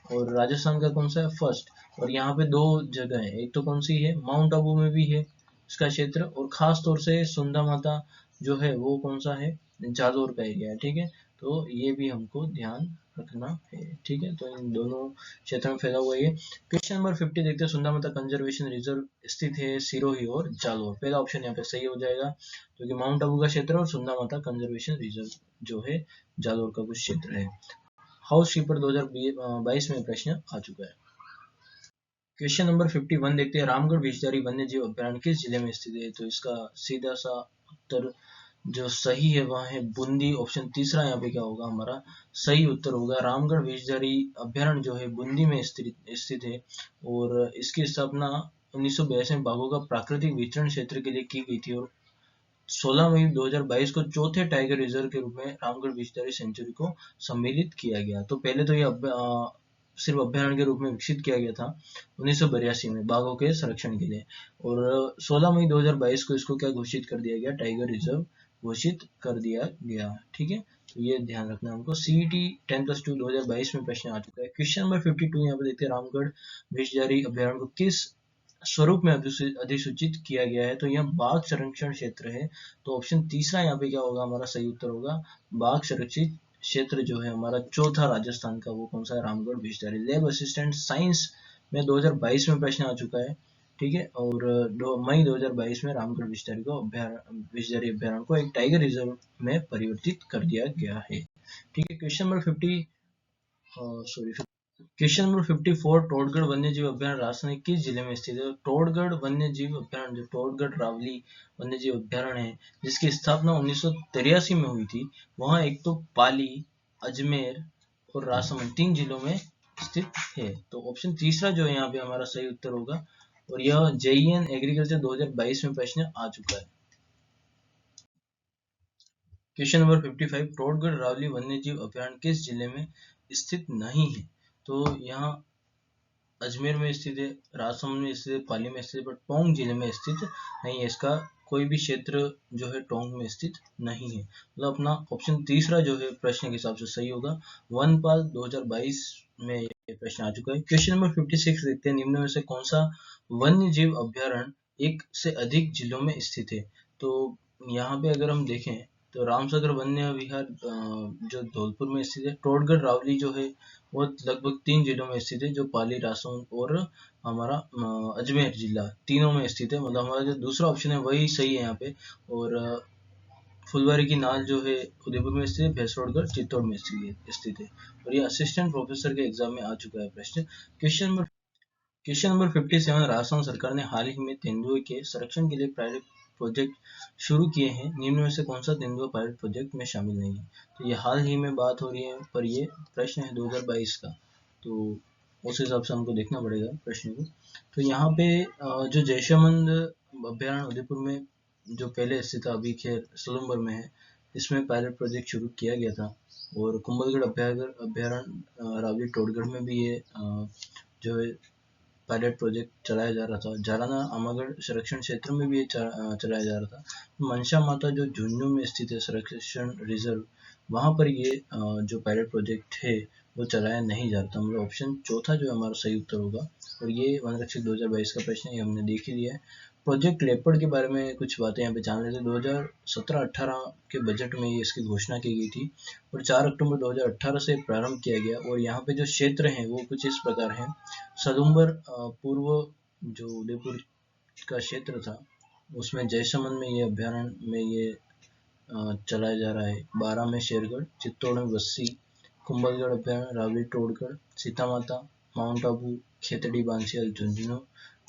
[SPEAKER 1] और राजस्थान का कौन सा है, 1st। और यहाँ पे 2 जगह है, एक तो कौन सी है, माउंट आबू में भी है इसका क्षेत्र, और खास तौर से सुंदा माता जो है वो कौन सा है, जालोर का एरिया है। ठीक है, तो ये भी हमको ध्यान रखना है। ठीक है, तो इन दोनों क्षेत्र में फैला हुआ है। क्वेश्चन नंबर 50 देखते हैं, सुंदा माता कंजर्वेशन रिजर्व स्थित है सिरोही और जालोर। पहला ऑप्शन यहाँ पे सही हो जाएगा, जो कि माउंट आबू का क्षेत्र और सुंदा माता कंजर्वेशन रिजर्व जो है जालोर का कुछ क्षेत्र है। हाउस कीपर 2022 में प्रश्न आ चुका है। क्वेश्चन नंबर 51 देखते हैं, रामगढ़ विषधारी वन्य जीव अभ्यारण्य किस जिले में स्थित है। तो इसका सीधा सा उत्तर जो सही है वह है बूंदी। ऑप्शन तीसरा यहाँ पे क्या होगा हमारा सही उत्तर होगा। रामगढ़ विषधारी अभ्यारण्य जो है बूंदी में स्थित है और इसकी स्थापना 1982 में बाघों का प्राकृतिक विचरण क्षेत्र के लिए की गई थी और 16 मई 2022 को चौथे टाइगर रिजर्व के रूप में रामगढ़ विषधारी सेंचुरी को सम्मिलित किया गया। तो पहले तो ये सिर्फ अभ्यारण्य के रूप में विकसित किया गया था 1982 में बाघों के संरक्षण के लिए और 16 मई 2022 को इसको क्या घोषित कर दिया गया, टाइगर रिजर्व घोषित कर दिया गया। ठीक है, तो ये ध्यान रखना हमको। सीईटी 10+2 2022 में प्रश्न आ चुका है। क्वेश्चन नंबर 52 यहाँ पे देखते हैं, रामगढ़ विषधारी अभ्यारण्य को किस स्वरूप में अधिसूचित किया गया है? तो यह बाघ संरक्षण क्षेत्र है। तो ऑप्शन तीसरा यहाँ पे क्या होगा हमारा सही उत्तर होगा, बाघ संरक्षित क्षेत्र जो है हमारा चौथा राजस्थान का, वो कौन सा है, Ramgarh Vishdhari. Lab assistant science में 2022 में प्रश्न आ चुका है। ठीक है, और मई 2022 में रामगढ़ विषधारी अभ्यारण्य को एक टाइगर रिजर्व में परिवर्तित कर दिया गया है। ठीक है, क्वेश्चन नंबर 54, टोडगढ़ वन्यजीव अभ्यारण्य राजस्थान के किस जिले में स्थित है? टोडगढ़ वन्यजीव अभ्यारण्य जो टोडगढ़ रावली वन्यजीव अभ्यारण्य है जिसकी स्थापना 1983 में हुई थी, वहाँ एक तो पाली, अजमेर और राजसमंद 3 जिलों में स्थित है। तो ऑप्शन तीसरा जो है यहाँ पे हमारा सही उत्तर होगा और यह जेईएन एग्रीकल्चर 2022 में प्रश्न आ चुका है। क्वेश्चन नंबर 55, टोडगढ़ रावली वन्यजीव अभ्यारण्य किस जिले में स्थित नहीं है? तो यहाँ अजमेर में स्थित है, राजसमंद में स्थित है, पाली में स्थित है, पर टोंक जिले में स्थित नहीं है। इसका कोई भी क्षेत्र जो है टोंक में स्थित नहीं है। मतलब अपना ऑप्शन तीसरा जो है प्रश्न के हिसाब से सही होगा। वनपाल 2022 में ये प्रश्न आ चुका है। क्वेश्चन नंबर 56 देखते हैं, निम्न में से कौन सा वन्य जीव अभ्यारण्य एक से अधिक जिलों में स्थित है? तो यहाँ पे अगर हम देखें तो रामसागर वन्य विहार जो धौलपुर में स्थित है। टोडगढ़ रावली जो है वो लगभग 3 जिलों में स्थित है, जो पाली, राजसमंद और हमारा अजमेर जिला तीनों में स्थित है। मतलब हमारा जो दूसरा ऑप्शन है वही सही है यहाँ पे। और फुलवारी की नाल जो है उदयपुर में स्थित है, भैंसरोडगढ़ चित्तौड़ में स्थित है। और ये असिस्टेंट प्रोफेसर के एग्जाम में आ चुका है प्रश्न। क्वेश्चन नंबर 57, राजस्थान सरकार ने हाल ही में तेंदुए के संरक्षण के लिए पायलट प्रोजेक्ट शुरू किए हैं, निम्न में से कौन सा तेंदुआ पायलट प्रोजेक्ट में शामिल नहीं है? तो ये हाल ही में बात हो रही है, पर ये प्रश्न है 2022 का, तो उस हिसाब से हमको देखना पड़ेगा प्रश्न को। तो यहाँ पे जो जैसमंद अभ्यारण्य उदयपुर में जो पहले स्थित था, अभी खैर सलूम्बर में है, इसमें पायलट प्रोजेक्ट शुरू किया गया था। और कुंभलगढ़ अभ्यारण्य रावली टोडगढ़ में भी ये जो है पायलट प्रोजेक्ट चलाया जा रहा था। जालाना आमागढ़ संरक्षण क्षेत्र में भी ये चलाया जा रहा था। मनसा माता जो झुंझुनू में स्थित है संरक्षण रिजर्व, वहाँ पर ये जो पायलट प्रोजेक्ट है वो चलाया नहीं जाता। मतलब ऑप्शन चौथा जो हमारा सही उत्तर होगा। और ये वन रक्षक 2022 का प्रश्न है, ये हमने देख ही लिया है। प्रोजेक्ट लेपर्ड के बारे में कुछ बातें यहाँ पे जान लेते हैं। 2017-18 के बजट में ये इसकी घोषणा की गई थी और 4 अक्टूबर 2018 से प्रारंभ किया गया। और यहाँ पे जो क्षेत्र हैं वो कुछ इस प्रकार हैं। सलूम्बर पूर्व जो उदयपुर का क्षेत्र था उसमें जयसमंद में ये अभ्यारण्य में ये चलाया जा रहा है। 12 में शेरगढ़, चित्तौड़ में बस्सी, कुंभलगढ़ अभ्यारण्य, रावली, टोडगढ़, सीता माता, माउंट आबू, खेतड़ी, बांसियाल, झुंझुनू,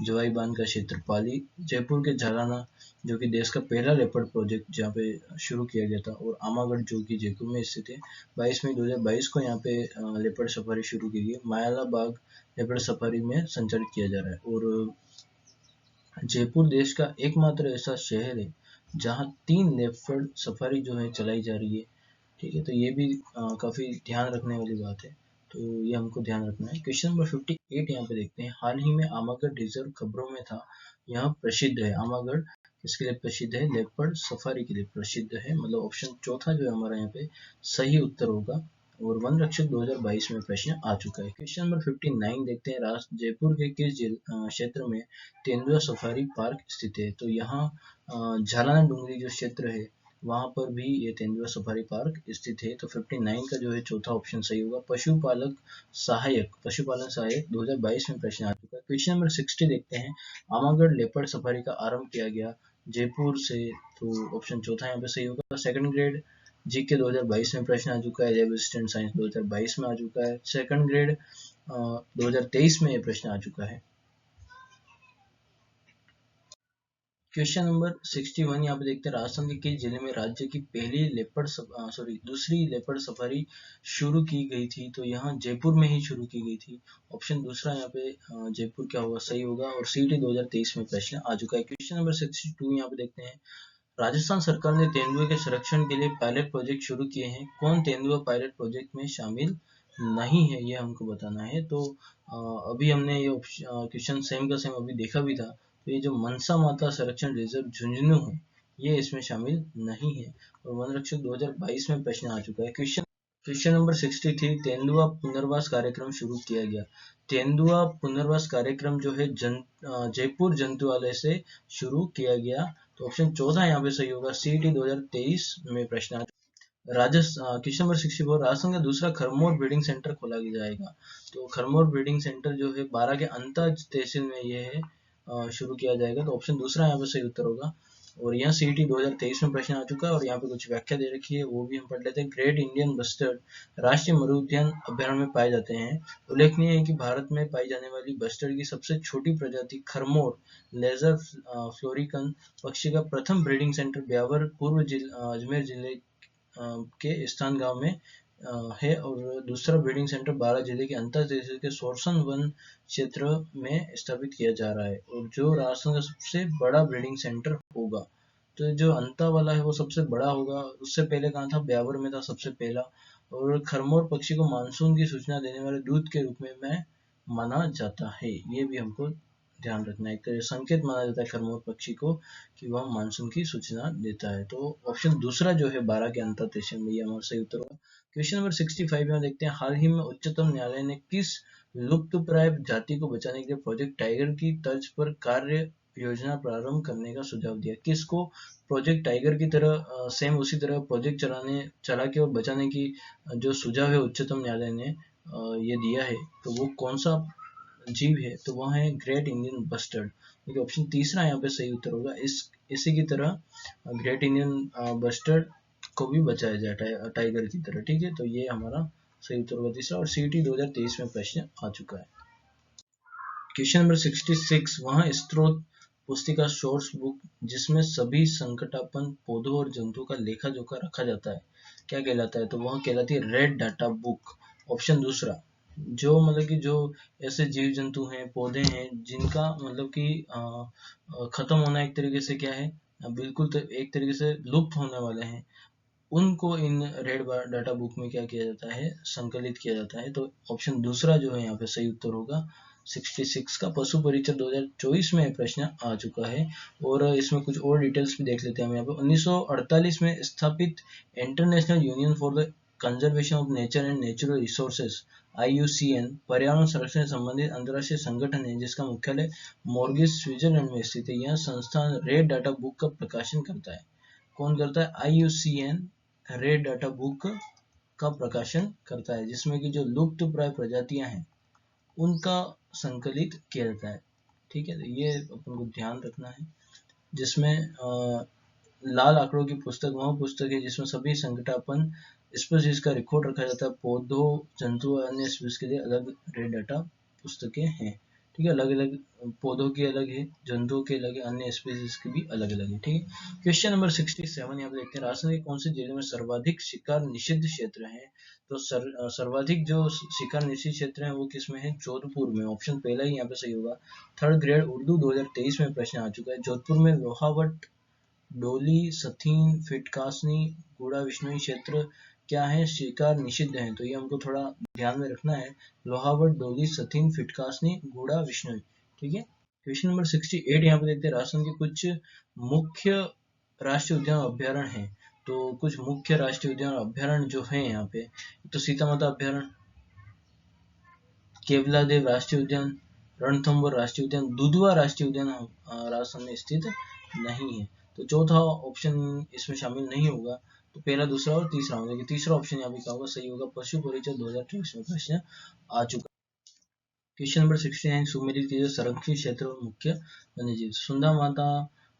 [SPEAKER 1] जवाई बांध का क्षेत्र पाली, जयपुर के झालाना जो कि देश का पहला लेपर्ड प्रोजेक्ट जहाँ पे शुरू किया गया था, और आमागढ़ जो कि जयपुर में स्थित है। 22 मई 2022 को यहाँ पे लेपर्ड सफारी शुरू की गई। मायाला बाग लेपर्ड सफारी में संचालित किया जा रहा है। और जयपुर देश का एकमात्र ऐसा शहर है जहाँ 3 लेपर्ड सफारी जो है चलाई जा रही है। ठीक है, तो ये भी काफी ध्यान रखने वाली बात है, तो ये हमको ध्यान रखना है। क्वेश्चन नंबर 58 यहाँ पे देखते हैं, हाल ही में आमागढ़ रिजर्व खबरों में था, यहाँ प्रसिद्ध है। आमागढ़ किसके लिए प्रसिद्ध है? लेपर्ड सफारी के लिए प्रसिद्ध है। मतलब ऑप्शन चौथा जो है हमारा यहाँ पे सही उत्तर होगा। और वन रक्षक 2022 में प्रश्न आ चुका है। क्वेश्चन नंबर 59 देखते हैं, जयपुर के किस क्षेत्र में तेंदुआ सफारी पार्क स्थित है? तो यहाँ झालाना डूंगरी जो क्षेत्र है वहां पर भी ये तेंदुआ सफारी पार्क स्थित है। तो 59 का जो है चौथा ऑप्शन सही होगा। पशुपालन सहायक 2022 में प्रश्न आ चुका है। क्वेश्चन नंबर 60 देखते हैं, आमागढ़ लेपर्ड सफारी का आरंभ किया गया जयपुर से, तो ऑप्शन चौथा यहाँ पे सही होगा। सेकंड ग्रेड जीके 2022 में प्रश्न आ चुका है। लैब असिस्टेंट साइंस 2022 में आ चुका है। सेकंड ग्रेड 2023 में ये प्रश्न आ चुका है। क्वेश्चन नंबर 61 यहाँ पे देखते हैं, राजस्थान के किस जिले में राज्य की दूसरी लेपर्ड सफारी शुरू की गई थी? तो यहाँ जयपुर में ही शुरू की गई थी। ऑप्शन दूसरा यहाँ पे जयपुर क्या होगा, सही होगा। और CET 2023 में प्रश्न आ चुका है। क्वेश्चन नंबर 62 यहाँ पे देखते हैं, राजस्थान सरकार ने तेंदुए के संरक्षण के लिए पायलट प्रोजेक्ट शुरू किए हैं, कौन तेंदुआ पायलट प्रोजेक्ट में शामिल नहीं है, ये हमको बताना है। तो अभी हमने ये क्वेश्चन सेम का सेम अभी देखा भी था। तो ये जो मनसा माता संरक्षण रिजर्व झुंझुनू है, ये इसमें शामिल नहीं है। और वन रक्षक 2022 में प्रश्न आ चुका है। क्वेश्चन नंबर 63, तेंदुआ पुनर्वास कार्यक्रम शुरू किया गया। तेंदुआ पुनर्वास कार्यक्रम जो है जयपुर जंतुआलय से शुरू किया गया। तो ऑप्शन 14 यहाँ पे सही होगा। CET 2023 में प्रश्न क्वेश्चन नंबर 64, राजस्थान का दूसरा खरमोर ब्रीडिंग सेंटर खोला जाएगा। तो खरमोर ब्रीडिंग सेंटर जो है 12 के अंता तहसील में ये है शुरू किया जाएगा। तो ऑप्शन दूसरा यहाँ पे सही उत्तर होगा। और यहाँ CET 2023 में प्रश्न आ चुका है और यहाँ पे कुछ व्याख्या दे रखी है, वो भी हम पढ़ लेते हैं। ग्रेट इंडियन बस्टर्ड राष्ट्रीय मरु उद्यान अभ्यारण्य में पाए जाते हैं। उल्लेखनीय है कि भारत में पाई जाने वाली बस्टर्ड की सबसे छोटी प्रजाति खरमोर लेजर फ्लोरिकन पक्षी का प्रथम ब्रीडिंग सेंटर ब्यावर पूर्व अजमेर जिले के स्थान गांव में है। और दूसरा ब्रीडिंग सेंटर 12 जिले के अंतर तहसील के सोरसन वन क्षेत्र में स्थापित किया जा रहा है, और जो राजस्थान का सबसे बड़ा ब्रीडिंग सेंटर होगा। तो जो अंता वाला है वो सबसे बड़ा होगा। उससे पहले कहाँ था, ब्यावर में था सबसे पहला। और खरमोर पक्षी को मानसून की सूचना देने वाले दूत के रूप में माना जाता है, ये भी हमको ध्यान रखना है। एक संकेत माना जाता है खरमोर पक्षी को कि वह मानसून की सूचना देता है। तो ऑप्शन दूसरा जो है 12 के अंतर तहसील में, ये हमारा सही उत्तर होगा। क्वेश्चन नंबर 65 में देखते हैं, हाल ही में उच्चतम न्यायालय ने किस लुप्तप्राय जाति को बचाने के लिए प्रोजेक्ट टाइगर की तर्ज पर कार्य योजना प्रारंभ करने का सुझाव दिया? किसको प्रोजेक्ट टाइगर की तरह सेम उसी तरह प्रोजेक्ट चला के और बचाने की जो सुझाव है उच्चतम न्यायालय ने ये दिया है, तो वो कौन सा जीव है? तो वह है ग्रेट इंडियन बस्टर्ड। देखिए ऑप्शन तीसरा यहाँ पे सही उत्तर होगा। इसी की तरह ग्रेट इंडियन बस्टर्ड को भी बचाया जाए टाइगर की तरह, ठीक है। तो ये हमारा सही उत्तर होगा तीसरा। और CET 2023 में प्रश्न आ चुका है। क्वेश्चन नंबर 66, वहाँ स्त्रोत पुस्तिका सोर्स बुक जिसमें सभी संकटापन्न पौधों और जंतुओं का लेखा जोखा रखा जाता है, क्या कहलाता है? तो वह कहलाती है रेड डाटा बुक। ऑप्शन दूसरा, जो मतलब कि जो ऐसे जीव जंतु हैं, पौधे हैं जिनका मतलब कि खत्म होना एक तरीके से क्या है, बिल्कुल तो एक तरीके से लुप्त होने वाले हैं, उनको इन रेड डाटा बुक में क्या किया जाता है, संकलित किया जाता है। तो ऑप्शन दूसरा जो है यहाँ पे सही उत्तर होगा 66 का। पशु परिचय 2024 में प्रश्न आ चुका है। और इसमें कुछ और डिटेल्स भी देख लेते हैं हम यहाँ पे। 1948 में स्थापित international union for the conservation of nature and natural resources IUCN पर्यावरण संरक्षण से संबंधित अंतर्राष्ट्रीय संगठन है, जिसका मुख्यालय मोर्गिस स्विट्जरलैंड में स्थित है। यह संस्थान रेड डाटा बुक का प्रकाशन करता है। कौन करता है? IUCN रेड डाटा बुक का प्रकाशन करता है, जिसमें कि जो लुप्त प्राय प्रजातियां हैं उनका संकलित किया जाता है, ठीक है। तो ये अपन को ध्यान रखना है। जिसमें लाल आंकड़ों की पुस्तक वह पुस्तक है जिसमें सभी संकटापन्न स्पीशीज का रिकॉर्ड रखा जाता है। पौधों, जंतु और अन्य स्पीशीज के लिए अलग रेड डाटा पुस्तकें हैं, ठीक है। अलग अलग पौधों की अलग है, जंतुओं के अलग है, अन्य स्पीशीज की भी अलग अलग है, ठीक है। क्वेश्चन नंबर 67 यहाँ पे देखते हैं, राजस्थान के कौन से जिले में सर्वाधिक शिकार निषिद्ध क्षेत्र है? तो सर्वाधिक जो शिकार निषिद्ध क्षेत्र है वो किसमें है? जोधपुर में। ऑप्शन पहला ही यहाँ पे सही होगा। थर्ड ग्रेड उर्दू 2023 में प्रश्न आ चुका है। जोधपुर में लोहावट, डोली, सथीन, फिटकासनी, गुड़ा विश्नोई क्षेत्र क्या है, शिकार निषिद्ध है। तो ये हमको थोड़ा ध्यान में रखना है। लोहावट, डोली, सथीन, फिटकासनी, गुड़ा विश्नोई, ठीक है। क्वेश्चन नंबर 68 यहाँ पे देखते हैं, राजस्थान के कुछ मुख्य राष्ट्रीय उद्यान अभ्यारण्य है। तो कुछ मुख्य राष्ट्रीय उद्यान अभ्यारण्य जो है यहाँ पे, तो सीता माता अभ्यारण्य, केवलादेव राष्ट्रीय उद्यान, रणथंभौर राष्ट्रीय उद्यान, दुधवा राष्ट्रीय उद्यान राजस्थान में स्थित नहीं है। तो चौथा ऑप्शन इसमें शामिल नहीं होगा। तो पहला, दूसरा और तीसरा होगा। तीसरा ऑप्शन यहाँ पे क्या होगा, सही होगा। पशु परिचय 2024 में प्रश्न आ चुका। क्वेश्चन नंबर 69, सुमेलित कीजिए संरक्षित क्षेत्र और मुख्य वन्यजीव। सुंदा माता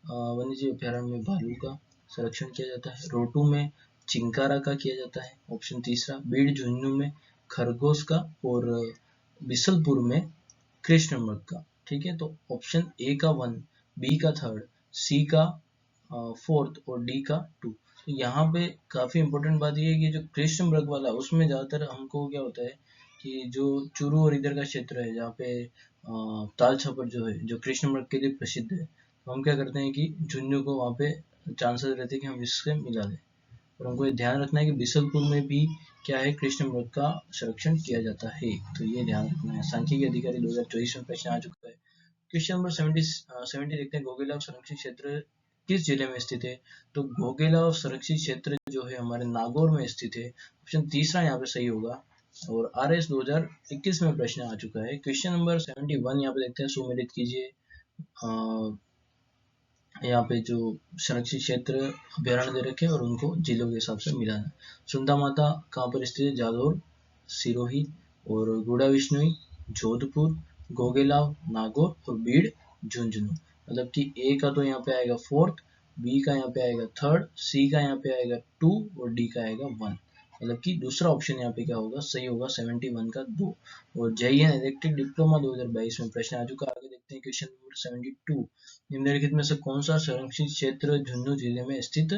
[SPEAKER 1] वन्यजीव अभ्यारण्य में भालू का संरक्षण किया जाता है। रोटू में चिंकारा का किया जाता है। ऑप्शन तीसरा, बीड़ झुंझुनू में खरगोश का, और बिसलपुर में कृष्ण मृग का, ठीक है। तो ऑप्शन ए का 1, बी का 3, सी का 4th और डी का 2। तो यहाँ पे काफ़ी इंपॉर्टेंट बात ये है कि जो कृष्णमृग वाला उसमें ज़्यादातर हमको क्या होता है कि जो चूरू और इधर का क्षेत्र है जहाँ पे ताल छापर जो है जो कृष्णमृग के लिए प्रसिद्ध है, तो हम क्या करते हैं कि झुंझुनू को वहाँ पे चांसेस रहते हैं कि हम इससे मिला दें। और हमको ये ध्यान रखना है कि बिसलपुर में भी क्या है कृष्णमृग का संरक्षण किया जाता है, तो ये ध्यान रखना है। सांख्यिकी अधिकारी 2024 में प्रश्न आ चुका है। क्वेश्चन नंबर 70 देखते हैं, घोगेलाव संरक्षित क्षेत्र किस जिले में स्थित है? तो घोगेलाव संरक्षित क्षेत्र जो है हमारे नागौर में स्थित है। ऑप्शन तीसरा यहाँ पे सही होगा। और RS 2021 में प्रश्न आ चुका है। क्वेश्चन नंबर 71 यहाँ पे देखते हैं, सुमेलित कीजिए यहाँ पे जो संरक्षित क्षेत्र अभ्यारण्य दे रखे और उनको जिलों के हिसाब से मिलाना। सुंदा माता कहाँ पर स्थित है? जालोर, सिरोही और गुड़ा विष्णुई, जोधपुर, घोगेलाव, नागौर और बीड़, झुंझुनू। मतलब कि ए का तो यहाँ पे आएगा 4th, बी का यहाँ पे आएगा 3rd, सी का यहाँ पे आएगा 2 और डी का आएगा 1। मतलब कि दूसरा ऑप्शन यहाँ पे क्या होगा? सही होगा 71 का 2। और JEN इलेक्ट्रिक डिप्लोमा 2022 में प्रश्न आ चुका है। आगे देखते हैं क्वेश्चन नंबर 72, निम्नलिखित में से कौन सा संरक्षित क्षेत्र झुंझुनू जिले में स्थित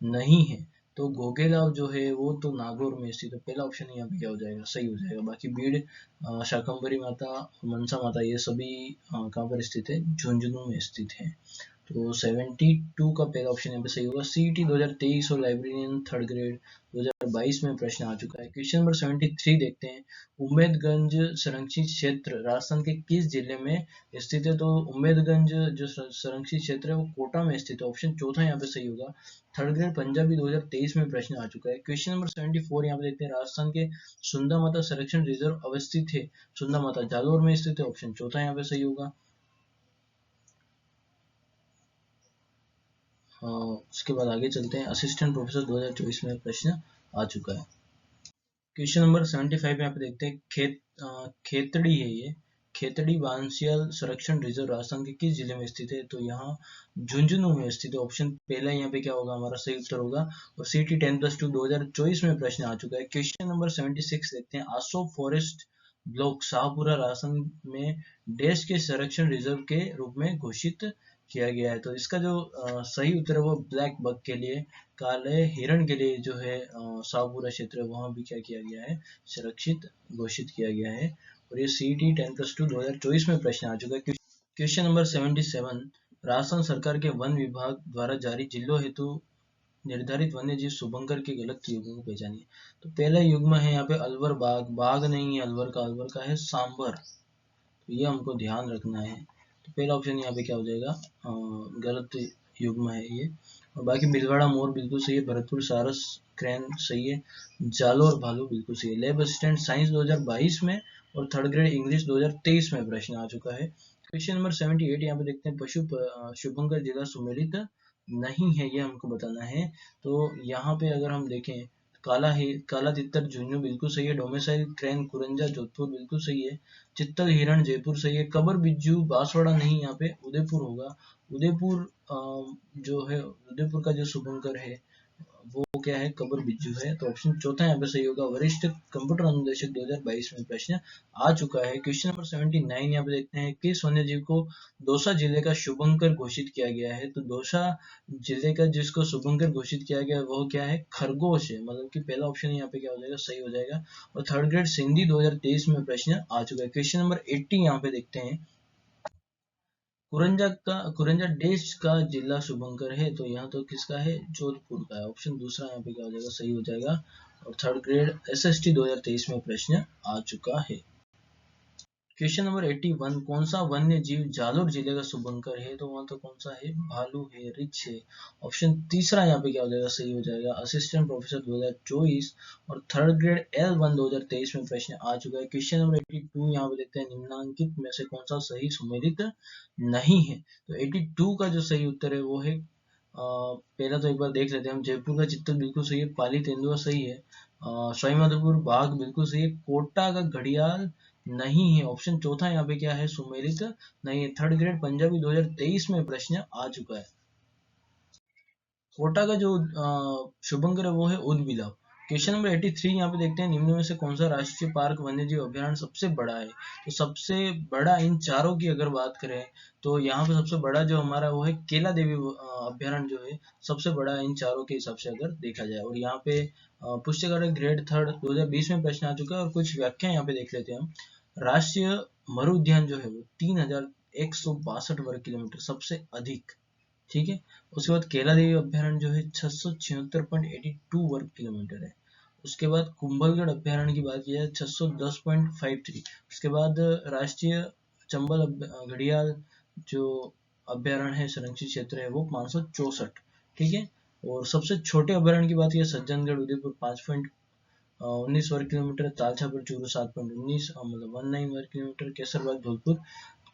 [SPEAKER 1] नहीं है? तो घोगेलाव जो है वो तो नागौर में स्थित है। पहला ऑप्शन यहाँ पे क्या हो जाएगा? सही हो जाएगा। बाकी बीड़, शाकंभरी माता, मनसा माता ये सभी कहाँ पर स्थित है? झुंझुनू में स्थित है। तो 72 का पहला ऑप्शन यहाँ पे सही होगा। CET 2023 और लाइब्रेरियन 3rd ग्रेड 2022 में प्रश्न आ चुका है। क्वेश्चन नंबर 73 देखते हैं, उम्मेदगंज संरक्षित क्षेत्र राजस्थान के किस जिले में स्थित है? तो उम्मेदगंज जो संरक्षित क्षेत्र है वो कोटा में स्थित है। ऑप्शन चौथा यहाँ पे सही होगा। 3rd ग्रेड पंजाबी 2023 में प्रश्न आ चुका है। क्वेश्चन नंबर 74 यहाँ पे देखते हैं, राजस्थान के सुंदा माता संरक्षण रिजर्व अवस्थित है। सुंदा माता जालोर में स्थित है। ऑप्शन चौथा यहाँ पे सही होगा। उसके बाद आगे चलते हैं, असिस्टेंट प्रोफेसर 2024 में प्रश्न आ चुका है। क्वेश्चन नंबर 75 यहाँ पे देखते हैं, खेतड़ी है ये, खेतड़ी बांसियाल संरक्षण रिजर्व राजस्थान के किस जिले में स्थित है? तो यहाँ झुंझुनू में स्थित है। ऑप्शन पहला यहाँ पे क्या होगा? हमारा सही उत्तर होगा। और CT 10+2 2024 में प्रश्न आ चुका है। क्वेश्चन नंबर 76 देखते हैं, आसोम फॉरेस्ट ब्लॉक शाहपुरा राजस्थान में देश के संरक्षण रिजर्व के रूप में घोषित किया गया है। तो इसका जो सही उत्तर है वो ब्लैक बक के लिए, काले हिरण के लिए जो है शाहपुरा क्षेत्र है वहाँ भी क्या किया गया है? संरक्षित घोषित किया गया है। और ये CET 10+2 2024 में प्रश्न आ चुका है। क्वेश्चन नंबर 77, राजस्थान सरकार के वन विभाग द्वारा जारी जिलों हेतु निर्धारित वन्य जीव शुभंकर के गलत युग्म को पहचानिए। तो पहला युग्म है यहाँ पे अलवर बाघ, बाघ नहीं है अलवर का है सांबर। तो ये हमको ध्यान रखना है। तो पहला ऑप्शन यहाँ पे क्या हो जाएगा? गलत युग्म है ये। और बाकी भीलवाड़ा मोर बिल्कुल सही है, भरतपुर सारस क्रैन सही है, जालोर भालू बिल्कुल सही है। लैब असिस्टेंट साइंस 2022 में और 3rd ग्रेड इंग्लिश 2023 में प्रश्न आ चुका है। क्वेश्चन नंबर 78 यहाँ पे देखते हैं, शुभंकर जिला सुमेलित नहीं है, ये हमको बताना है। तो यहाँ पे अगर हम देखें, काला तितर झुंझुनू बिल्कुल सही है, डोमिसाइल क्रैन कुरंजा जोधपुर बिल्कुल सही है, चित्तल हिरण जयपुर सही है, कबर बिज्जू बांसवाड़ा नहीं, यहाँ पे उदयपुर होगा। उदयपुर जो है उदयपुर का जो शुभंकर है वो क्या है? कबर बिज्जू है। तो ऑप्शन चौथा यहाँ पे सही होगा। वरिष्ठ कंप्यूटर अनुदेशक 2022 में प्रश्न आ चुका है। क्वेश्चन नंबर 79 यहाँ पे देखते हैं, किस वन्य जीव को दौसा जिले का शुभंकर घोषित किया गया है? तो दौसा जिले का जिसको शुभंकर घोषित किया गया वो क्या है? खरगोश है। मतलब कि पहला ऑप्शन यहाँ पे क्या हो जाएगा? सही हो जाएगा। और 3rd ग्रेड सिंधी 2023 में प्रश्न आ चुका है। क्वेश्चन नंबर 80 यहाँ पे देखते हैं, कुरंजा देश का जिला शुभंकर है। तो यहाँ तो किसका है? जोधपुर का है। ऑप्शन दूसरा यहाँ पे क्या हो जाएगा? सही हो जाएगा। और 3rd ग्रेड SST 2023 में प्रश्न आ चुका है। क्वेश्चन नंबर 81, कौन सा वन्य जीव जालोर जिले का शुभंकर है? तो वहां तो कौन सा है? भालू है, रिछ है। ऑप्शन तीसरा यहाँ पे क्या हो जाएगा? सही हो जाएगा। असिस्टेंट प्रोफेसर 2024 और 3rd ग्रेड L1 2023 में प्रश्न आ चुका है। क्वेश्चन नंबर 82 यहाँ पे देखते हैं, निम्नांकित में से कौन सा सही सुमेलित नहीं है? तो 82 का जो सही उत्तर है वो है पहला तो एक बार देख लेते हैं हम, जयपुर का चित्तल बिल्कुल सही है, पाली तेंदुआ सही है, सवाईमाधोपुर बाघ बिल्कुल सही है, कोटा का घड़ियाल नहीं है। ऑप्शन चौथा यहाँ पे क्या है? सुमेलित नहीं है। 3rd ग्रेड पंजाबी 2023 में प्रश्न आ चुका है। कोटा का जो शुभंकर है वो है उदबिलाव। क्वेश्चन नंबर 83 यहाँ पे देखते हैं, निम्न में से कौन सा राष्ट्रीय पार्क वन्यजीव अभ्यारण्य सबसे बड़ा है। तो सबसे बड़ा इन चारों की अगर बात करें तो यहाँ पे सबसे बड़ा जो हमारा वो है केला देवी अभ्यारण्य जो है सबसे बड़ा इन चारों के हिसाब से अगर देखा जाए। और यहाँ पे पुस्तकालय ग्रेड 3 2020 में प्रश्न आ चुका है और कुछ व्याख्या यहाँ पे देख लेते हैं हम। राष्ट्रीय मरु उद्यान जो है वो 3162 वर्ग किलोमीटर सबसे अधिक, ठीक है। उसके बाद केला देवी अभ्यारण्य जो है 676.82 वर्ग किलोमीटर है। उसके बाद कुंभलगढ़ अभ्यारण्य की बात की जाए 610.53। उसके बाद राष्ट्रीय चंबल घड़ियाल जो अभ्यारण्य है संरक्षित क्षेत्र है वो 564, ठीक है। और सबसे छोटे अभ्यारण्य की बात की सज्जनगढ़ उदयपुर 5.19 वर्ग किलोमीटर, तालछापर चूरू 7.19 मतलब 19 वर्ग किलोमीटर, केसरबाग धौलपुर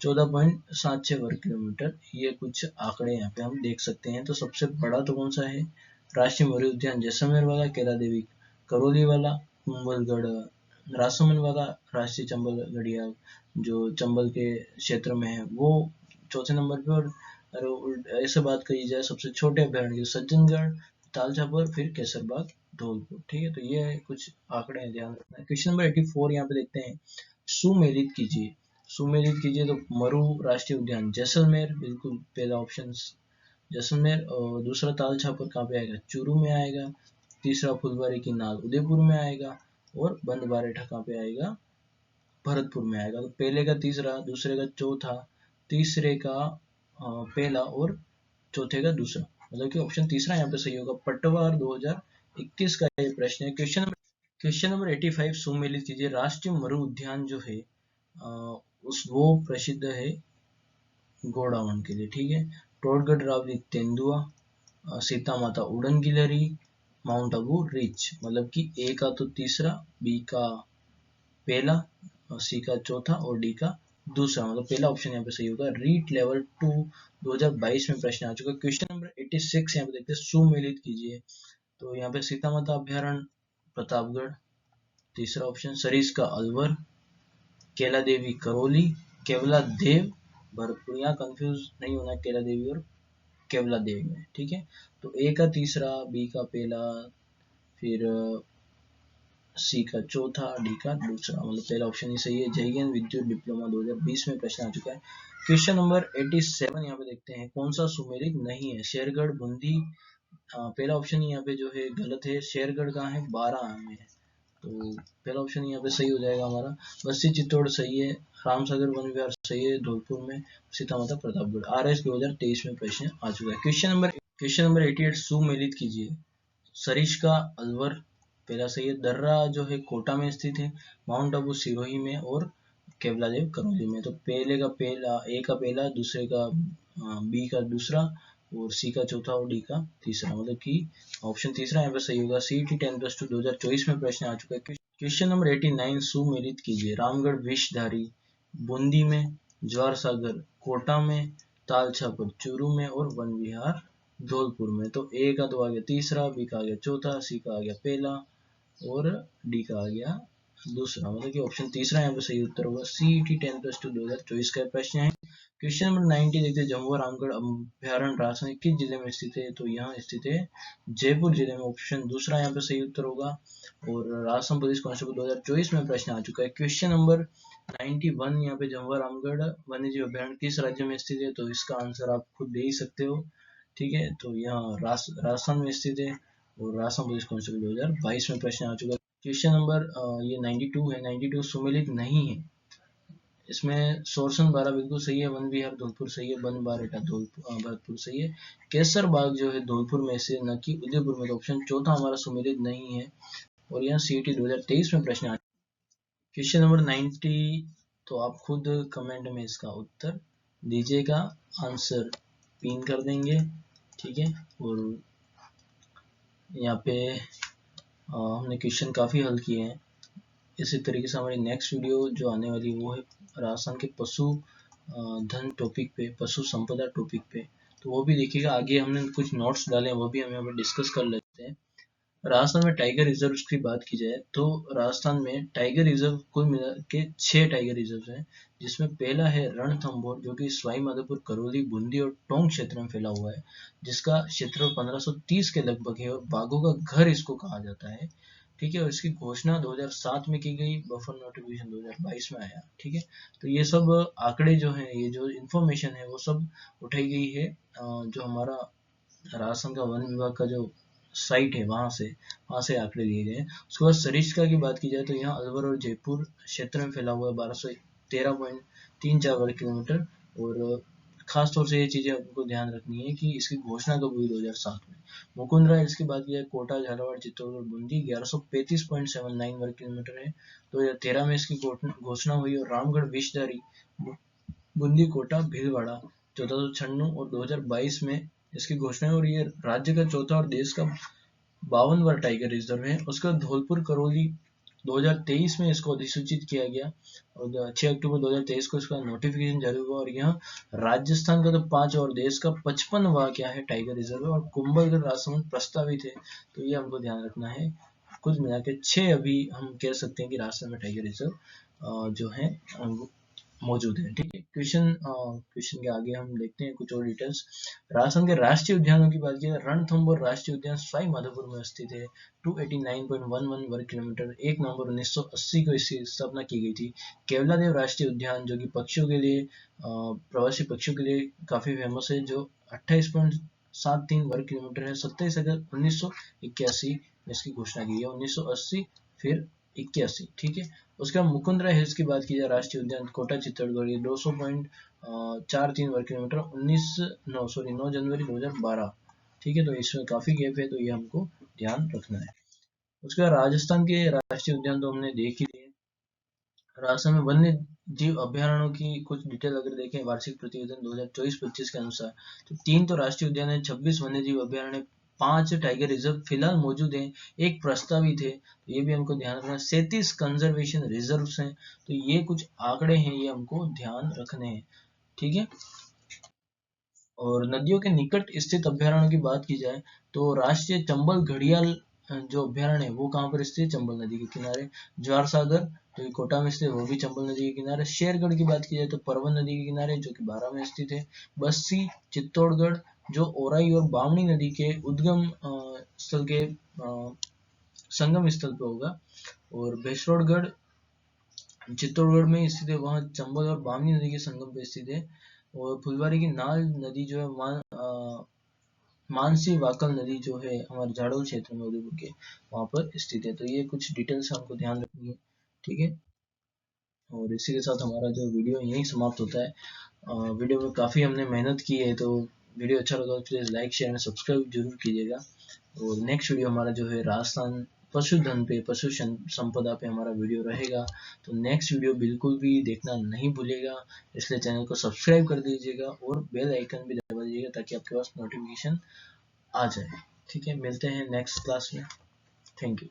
[SPEAKER 1] 14.76 वर्ग किलोमीटर। ये कुछ आंकड़े यहाँ पे हम देख सकते हैं। तो सबसे बड़ा तो कौन सा है, राष्ट्रीय मरु उद्यान जैसलमेर वाला, केला देवी करौली वाला, कुंभलगढ़ राजसमंद वाला, राष्ट्रीय चंबल घड़ियाल जो चंबल के क्षेत्र में है वो चौथे नंबर पे। और ऐसे बात कही जाए सबसे छोटे अभ्यारण्य सज्जनगढ़, तालछापर, फिर केसरबाग धौलपुर, ठीक है। तो ये कुछ आंकड़े हैं, ध्यान रखना है। क्वेश्चन नंबर 84 यहाँ पे देखते हैं, सुमेलित कीजिए। सुमेलित कीजिए तो मरु राष्ट्रीय उद्यान जैसलमेर, बिल्कुल पहला ऑप्शन जैसलमेर। और दूसरा तालछापर कहाँ पे आएगा, चूरू में आएगा। तीसरा फुलबारी की नाल उदयपुर में आएगा। और बंद बारेठा कहाँ पे आएगा, भरतपुर में आएगा। तो पहले का तीसरा, दूसरे का चौथा, तीसरे का पहला और चौथे का दूसरा, मतलब कि ऑप्शन तीसरा यहाँ पे सही होगा। पटवार 2021 का ये प्रश्न है। क्वेश्चन नंबर 85 सुमेलित कीजिए। राष्ट्रीय मरु उद्यान जो है वो प्रसिद्ध है घोड़ावण के लिए, ठीक है। टोडगढ़ रावली तेंदुआ, सीता माता उड़न गिलहरी, माउंट आबू रिच, मतलब कि ए का तो तीसरा, बी का पहला, सी का चौथा और डी का दूसरा, मतलब पहला ऑप्शन यहाँ पे सही होगा। रीट लेवल 2 2022 में प्रश्न आ चुका है। क्वेश्चन नंबर 86 यहाँ पे देखते हैं, सुमेलित कीजिए। तो यहाँ पे सीता माता अभ्यारण्य प्रतापगढ़, तीसरा ऑप्शन। सरिस्का अलवर, केला देवी करौली, केवला देव भरतपुर। यहाँ कंफ्यूज नहीं होना केला देवी और केवला देवी में, ठीक है। तो ए का तीसरा, बी का पहला, फिर सी का चौथा, डी का दूसरा, मतलब पहला ऑप्शन ही सही है। जय हिंद विद्युत डिप्लोमा 2020 में प्रश्न आ चुका है। क्वेश्चन नंबर 87 यहाँ पे देखते हैं, कौन सा सुमेलित नहीं है। शेरगढ़ बूंदी, पहला ऑप्शन यहाँ पे जो है गलत है। शेरगढ़ कहाँ है, 12 में है, तो पहला ऑप्शन यहाँ पे सही हो जाएगा हमारा। बस्ती चित्तौड़ सही है, रामसागर वन विहार सही है धौलपुर में, सीता माता प्रतापगढ़। RS 2023 में प्रश्न आ चुका है। क्वेश्चन नंबर 88 सुमेलित कीजिए। सरिस्का अलवर पहला सही है, दर्रा जो है कोटा में स्थित है, माउंट आबू सिरोही में और केवलादेव करौली में। तो पहले का पहला, ए का पहला, दूसरे का बी का दूसरा और सी का चौथा और डी का तीसरा, मतलब कि ऑप्शन तीसरा यहाँ पे सही होगा। CET 10+2 2024 में प्रश्न आ चुका है। क्वेश्चन नंबर 89 सुमेलित कीजिए। रामगढ़ विषधारी बूंदी में, ज्वार सागर कोटा में, तालछापर चूरू में और वन विहार धौलपुर में। तो ए का तो आ गया तीसरा, बी का आ गया चौथा, सी का आ गया पहला और डी का आ गया दूसरा, मतलब कि ऑप्शन तीसरा यहाँ पे सही उत्तर होगा। CET 10+2 2024 का प्रश्न है। क्वेश्चन नंबर 90 देखते हैं, जमुआ रामगढ़ अभ्यारण्य राजस्थान किस जिले में स्थित है। तो यहाँ स्थित है जयपुर जिले में, ऑप्शन दूसरा यहाँ पे सही उत्तर होगा। और राजस्थान पुलिस कांस्टेबल 2024 में प्रश्न आ चुका है। क्वेश्चन नंबर 91 यहाँ पे, जमुआ रामगढ़ वन्यजीव अभ्यारण्य किस राज्य में स्थित है। तो इसका आंसर आप खुद दे ही सकते हो, ठीक है। तो यहाँ राजस्थान में स्थित है और राजस्थान पुलिस कांस्टेबल 2022 में प्रश्न आ चुका है। क्वेश्चन नंबर ये 92 है। 92 सुमेलित नहीं है, इसमें सोरसन 12 बिल्कुल सही है, वन विहार धौलपुर सही है, बन बारेठा भरतपुर सही है, केसर बाग जो है धौलपुर में से न कि उदयपुर में। तो ऑप्शन चौथा हमारा सुमेलित नहीं है और यहाँ CET 2023 में प्रश्न आ। क्वेश्चन नंबर 90, तो आप खुद कमेंट में इसका उत्तर दीजिएगा, आंसर पिन कर देंगे, ठीक है। और यहाँ पे हमने क्वेश्चन काफ़ी हल किए हैं। इसी तरीके से हमारी नेक्स्ट वीडियो जो आने वाली वो है राजस्थान के पशु धन टॉपिक पे, पशु संपदा टॉपिक पे, तो वो भी देखिएगा। आगे हमने कुछ नोट्स डाले हैं, वो भी हम यहाँ पर डिस्कस कर लेते हैं। राजस्थान में टाइगर रिजर्व की बात की जाए तो राजस्थान में टाइगर रिजर्व कुल मिला के 6 टाइगर रिजर्व हैं, जिसमें पहला है रणथंभौर जो कि सवाई माधोपुर, करौली, बूंदी और टोंक क्षेत्र में फैला हुआ है, जिसका क्षेत्र 1530 के लगभग है और बाघों का घर इसको कहा जाता है। ठीक है, और इसकी घोषणा 2007 में की गई, बफर नोटिफिकेशन 2022 में आया। ठीक है, तो ये सब आंकड़े जो हैं, ये जो इन्फॉर्मेशन है वो सब उठाई गई है जो हमारा राजस्थान का वन विभाग का जो साइट है वहाँ से आंकड़े लिए गए हैं। उसके बाद सरिस्का की बात की जाए तो यहाँ अलवर और जयपुर क्षेत्र में फैला हुआ है 1213.34 वर्ग किलोमीटर। और खास तौर से ये चीजें आपको ध्यान रखनी है कि इसकी घोषणा कब हुई, 2007 में। मुकुंदरा हिल्स की बात की जाए, कोटा, झालावाड़, चित्तौड़गढ़, बूंदी 1135.79 वर्ग किलोमीटर है। 2013 में इसकी घोषणा हुई। और रामगढ़, विषधारी, बूंदी, कोटा, भीलवाड़ा 1496 और 2022 में इसकी घोषणा है। और ये राज्य का चौथा और देश का 52वां टाइगर रिजर्व है। उसका धौलपुर, करौली 2023 में इसको अधिसूचित किया गया और 6 अक्टूबर 2023 को इसका नोटिफिकेशन जारी हुआ। और यह राजस्थान का तो 5 और देश का 55वां क्या है टाइगर रिजर्व है। और कुंभलगढ़ राजसमंद प्रस्तावित है, तो ये हमको ध्यान रखना है। कुल मिला के 6 अभी हम कह सकते हैं कि राजस्थान में टाइगर रिजर्व जो है मौजूद है। ठीक है, क्वेश्चन के आगे हम देखते हैं कुछ और डिटेल्स। राजस्थान के राष्ट्रीय उद्यानों की बात की जाए, रणथंभौर राष्ट्रीय उद्यान सवाई माधोपुर में स्थित है। 289.11 वर्ग किलोमीटर। 1 नवंबर 1980 को इसकी स्थापना की गई थी। केवलादेव राष्ट्रीय उद्यान जो कि पक्षियों के लिए प्रवासी पक्षियों के लिए काफी फेमस है, जो 28.73 वर्ग किलोमीटर है। 27 अगस्त 1981 में इसकी घोषणा की गई, 1980 फिर 81। ठीक है, उसके बाद मुकुंदरा हिल्स की बात की जाए, राष्ट्रीय उद्यान कोटा, चित्तौड़गढ़, 200.43 वर्ग किलोमीटर। 9 जनवरी 2012। ठीक है, तो इसमें काफी गैप है, तो ये हमको ध्यान रखना है। उसके बाद राजस्थान के राष्ट्रीय उद्यान तो हमने देख ही लिए। राजस्थान में वन्य जीव अभ्यारण्यों की कुछ डिटेल अगर देखें, वार्षिक प्रतिवेदन 2024-25 के अनुसार, तो 3 तो राष्ट्रीय उद्यान है, 26 वन्य जीव अभ्यारण्य, 5 टाइगर रिजर्व फिलहाल मौजूद है, एक प्रस्तावित है, तो ये भी हमको ध्यान रखना है। 37 कंजर्वेशन रिजर्व्स हैं, तो ये कुछ आंकड़े हैं, ये हमको ध्यान रखने हैं। ठीक है, और नदियों के निकट स्थित अभ्यारण्यों की बात की जाए तो राष्ट्रीय चंबल घड़ियाल जो अभ्यारण्य है वो कहाँ पर स्थित है, चंबल नदी के किनारे। ज्वार सागर जो कि कोटा में स्थित है, वो भी चंबल नदी के किनारे। शेरगढ़ की बात की जाए तो परवन नदी के किनारे, जो कि बारा में स्थित है। बस्सी, चित्तौड़गढ़ जो ओराई और बामनी नदी के उद्गम स्थल के संगम स्थल पे होगा। और भैसरोडगढ़ चित्तौड़गढ़ में स्थित है, वहाँ चंबल और बामनी नदी के संगम पे स्थित है। और फुलवारी की नाल नदी जो है मानसी वाकल नदी जो है हमारे झाड़ोल क्षेत्र में उदयपुर के वहाँ पर स्थित है। तो ये कुछ डिटेल्स हमको ध्यान रखनी है। ठीक है, और इसी के साथ हमारा जो वीडियो यहीं समाप्त होता है। वीडियो में काफ़ी हमने मेहनत की है, तो वीडियो अच्छा लगा तो please like, share and subscribe जरूर कीजिएगा। और नेक्स्ट वीडियो हमारा जो है राजस्थान पशुधन पे, पशु संपदा पे हमारा वीडियो रहेगा, तो नेक्स्ट वीडियो बिल्कुल भी देखना नहीं भूलिएगा। इसलिए चैनल को सब्सक्राइब कर दीजिएगा और बेल आइकन भी दबा दीजिएगा ताकि आपके पास नोटिफिकेशन आ जाए। ठीक है, मिलते हैं नेक्स्ट क्लास में। Thank you.